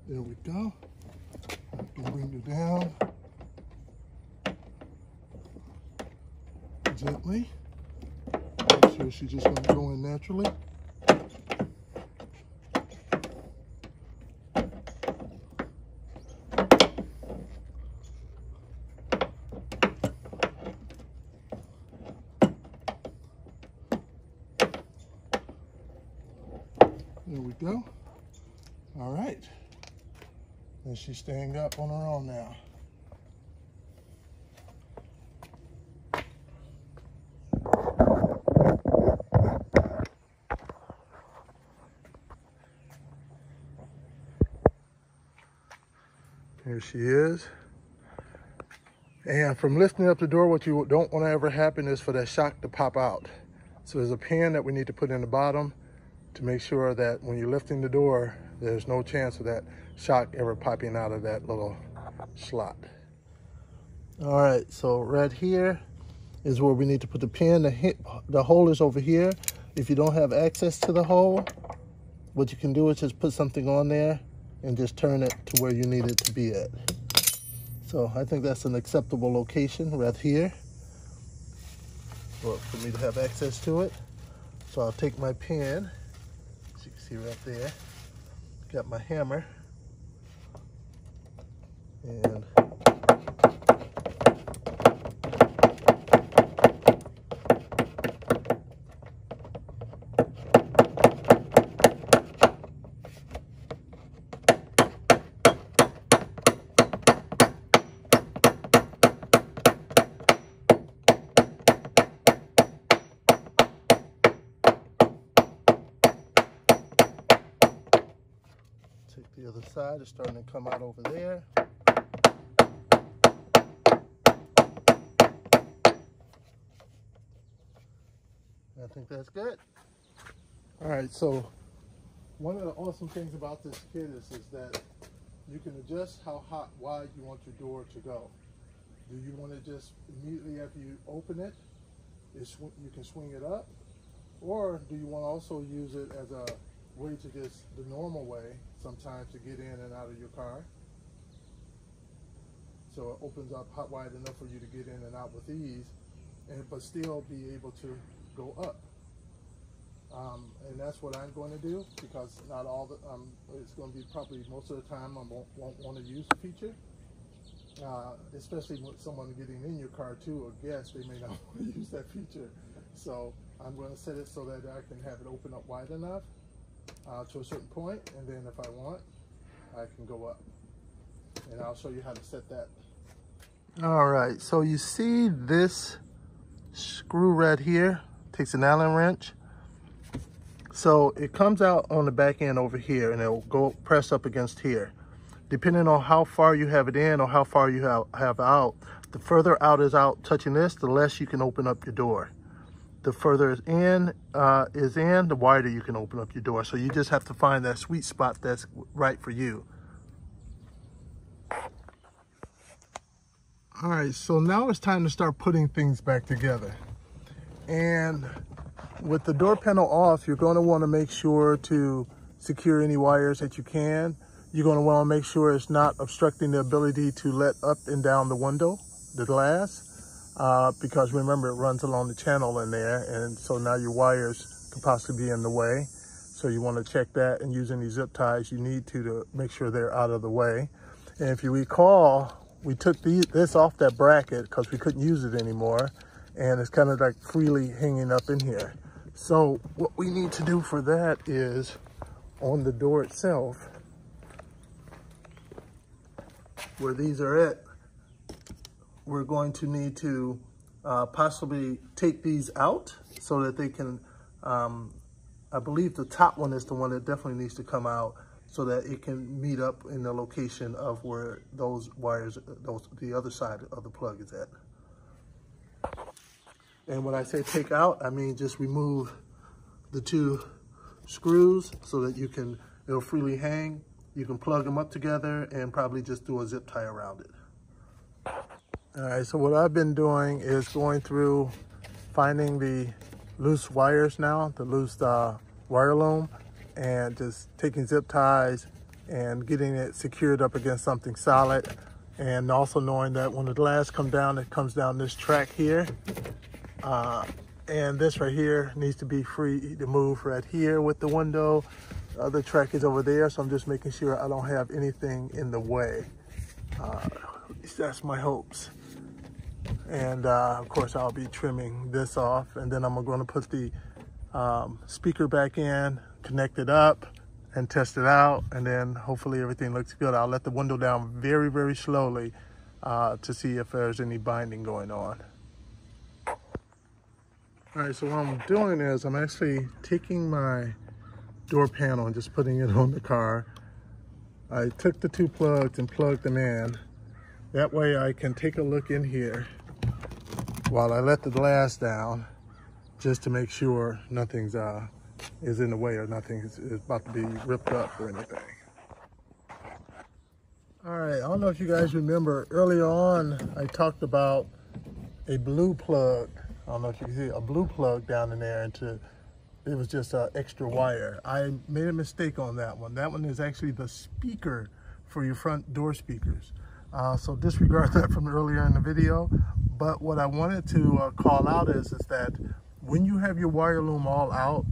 There we go. I can bring it down gently. Make sure she's just going to go in naturally. There we go. All right. And she's staying up on her own now. Here she is. And from lifting up the door, what you don't want to ever happen is for that shock to pop out. So there's a pin that we need to put in the bottom to make sure that when you're lifting the door, there's no chance of that shock ever popping out of that little slot. All right, so right here is where we need to put the pin. The hole is over here. If you don't have access to the hole, what you can do is just put something on there and just turn it to where you need it to be at. So I think that's an acceptable location right here for me to have access to it. So I'll take my pin, as you can see right there. Got my hammer, and take the other side. It's starting to come out over there. I think that's good. All right, so one of the awesome things about this kit is that you can adjust how wide you want your door to go. Do you want to just immediately after you open it, you can swing it up? Or do you want to also use it as a way to just the normal way sometimes to get in and out of your car? So it opens up wide enough for you to get in and out with ease, but still be able to go up. And that's what I'm going to do, because not all the, it's going to be probably most of the time I won't want to use the feature. Especially with someone getting in your car too, or guests, they may not want to use that feature. So I'm going to set it so that I can have it open up wide enough to a certain point, and then if I want, I can go up. And I'll show you how to set that. All right, so you see this screw right here, takes an Allen wrench. So it comes out on the back end over here, and it'll go press up against here. Depending on how far you have it in or how far you have out, the further out is out touching this, the less you can open up your door. The further is in, the wider you can open up your door. So you just have to find that sweet spot that's right for you. All right, so now it's time to start putting things back together. And with the door panel off, you're going to want to make sure to secure any wires that you can. You're going to want to make sure it's not obstructing the ability to let up and down the window, the glass, because remember, it runs along the channel in there, and so now your wires could possibly be in the way. So you want to check that, and use any zip ties you need to make sure they're out of the way. And if you recall, we took this off that bracket because we couldn't use it anymore, and it's kind of like freely hanging up in here. So what we need to do for that is, on the door itself, where these are at, we're going to need to possibly take these out so that they can, I believe the top one is the one that definitely needs to come out, so that it can meet up in the location of where those wires, the other side of the plug is at. And when I say take out, I mean just remove the two screws so that it'll freely hang. You can plug them up together and probably just do a zip tie around it. All right, so what I've been doing is going through finding the loose wires now, the loose wire loom, and just taking zip ties and getting it secured up against something solid. And also knowing that when the glass comes down, it comes down this track here. And this right here needs to be free to move right here with the window. The other track is over there, so I'm just making sure I don't have anything in the way. That's my hopes. And of course, I'll be trimming this off, and then I'm going to put the speaker back in, connect it up, and test it out, and then hopefully everything looks good. I'll let the window down very, very slowly to see if there's any binding going on. All right, so what I'm doing is I'm actually taking my door panel and just putting it on the car. I took the two plugs and plugged them in. That way I can take a look in here while I let the glass down, just to make sure nothing's is in the way or nothing is about to be ripped up or anything. All right, I don't know if you guys remember, earlier on I talked about a blue plug. I don't know if you can see a blue plug down in there, and it was just an extra wire. I made a mistake on that one. That one is actually the speaker for your front door speakers. So disregard that from earlier in the video. But what I wanted to call out is that when you have your wire loom all out,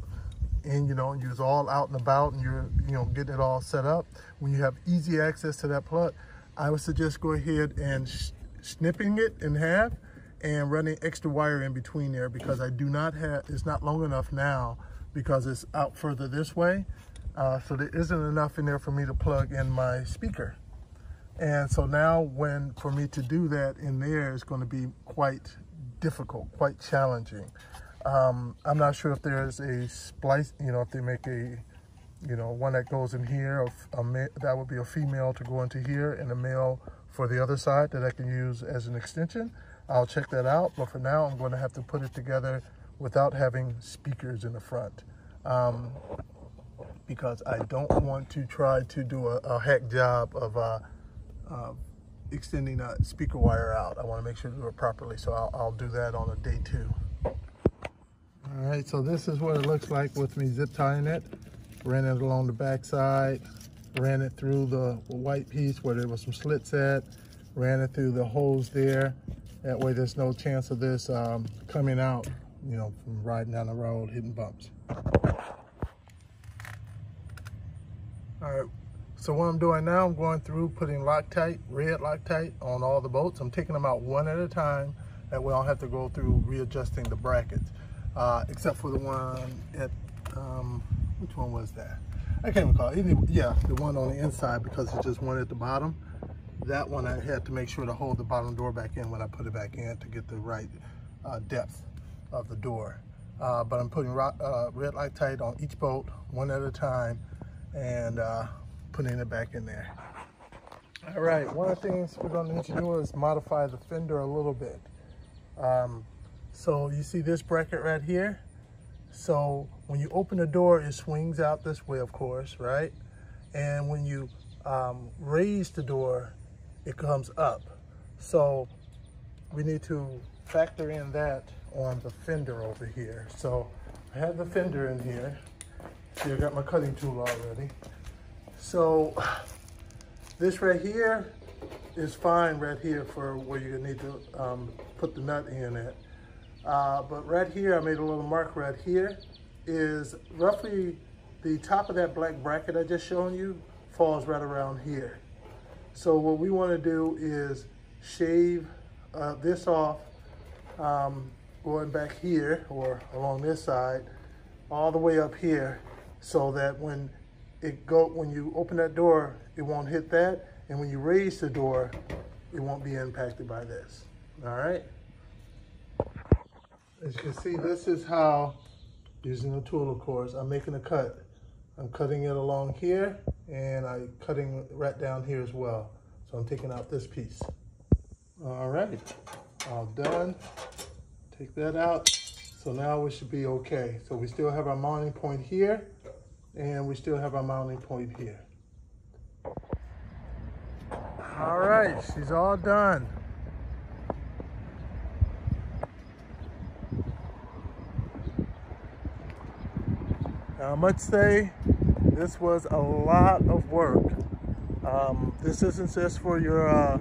and you're all out and about, and you're getting it all set up, when you have easy access to that plug, I would suggest go ahead and snipping it in half and running extra wire in between there, because I do not have, it's not long enough now because it's out further this way. So there isn't enough in there for me to plug in my speaker. And so now for me to do that in there is going to be quite difficult, quite challenging. I'm not sure if there's a splice, if they make a, one that goes in here, or that would be a female to go into here and a male for the other side that I can use as an extension. I'll check that out, but for now I'm going to have to put it together without having speakers in the front, because I don't want to try to do a hack job of extending a speaker wire out. I want to make sure to do it properly, so I'll do that on a day 2. All right, so this is what it looks like with me zip tying it. Ran it along the back side, ran it through the white piece where there was some slits at, ran it through the holes there. That way there's no chance of this coming out, from riding down the road, hitting bumps. All right, so what I'm doing now, I'm going through putting Loctite, red Loctite on all the bolts. I'm taking them out one at a time. That way I don't have to go through readjusting the brackets, except for the one at, which one was that? I can't recall. Yeah, the one on the inside, because it's just one at the bottom. That one I had to make sure to hold the bottom door back in when I put it back in to get the right depth of the door. But I'm putting red Loctite on each bolt one at a time and putting it back in there. All right, one of the things we're going to need to do is modify the fender a little bit. So you see this bracket right here? So when you open the door, it swings out this way, of course, right? And when you raise the door, it comes up. So we need to factor in that on the fender over here. So I have the fender in here. See, I got my cutting tool already. So this right here is fine right here for where you need to put the nut in at. But right here, I made a little mark right here, is roughly the top of that black bracket I just shown you falls right around here. So what we want to do is shave this off, going back here or along this side, all the way up here, so that when you open that door, it won't hit that, and when you raise the door, it won't be impacted by this. All right. As you can see, this is how, using a tool, of course, I'm making a cut. I'm cutting it along here, and I'm cutting right down here as well. So I'm taking out this piece. All right, all done. Take that out. So now we should be okay. So we still have our mounting point here, and we still have our mounting point here. All right, she's all done. I must say, this was a lot of work. This isn't just for your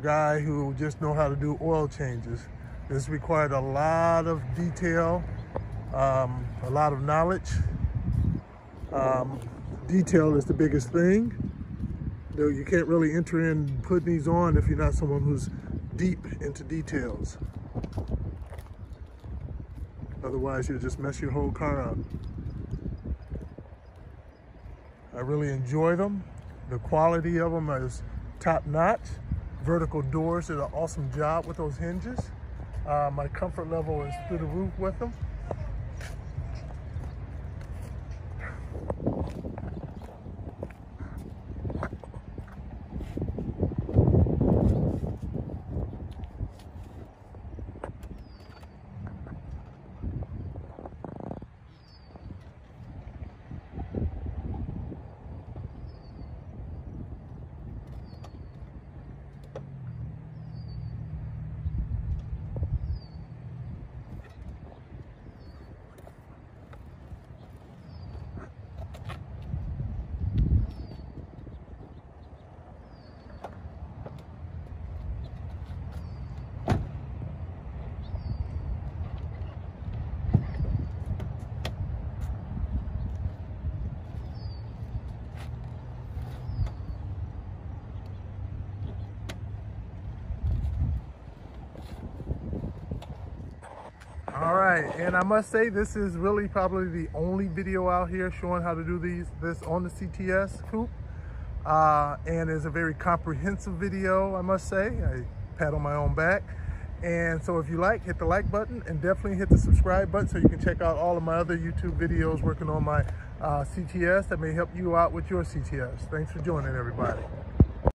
guy who just know how to do oil changes. This required a lot of detail, a lot of knowledge. Detail is the biggest thing. Though you can't really enter in putting these on if you're not someone who's deep into details. Otherwise, you'll just mess your whole car up. I really enjoy them. The quality of them is top notch. Vertical doors did an awesome job with those hinges. My comfort level is through the roof with them. All right, and I must say this is really probably the only video out here showing how to do this on the CTS Coupe. And it's a very comprehensive video, I must say. I pat on my own back. And so if you like, hit the like button and definitely hit the subscribe button so you can check out all of my other YouTube videos working on my CTS that may help you out with your CTS. Thanks for joining, everybody.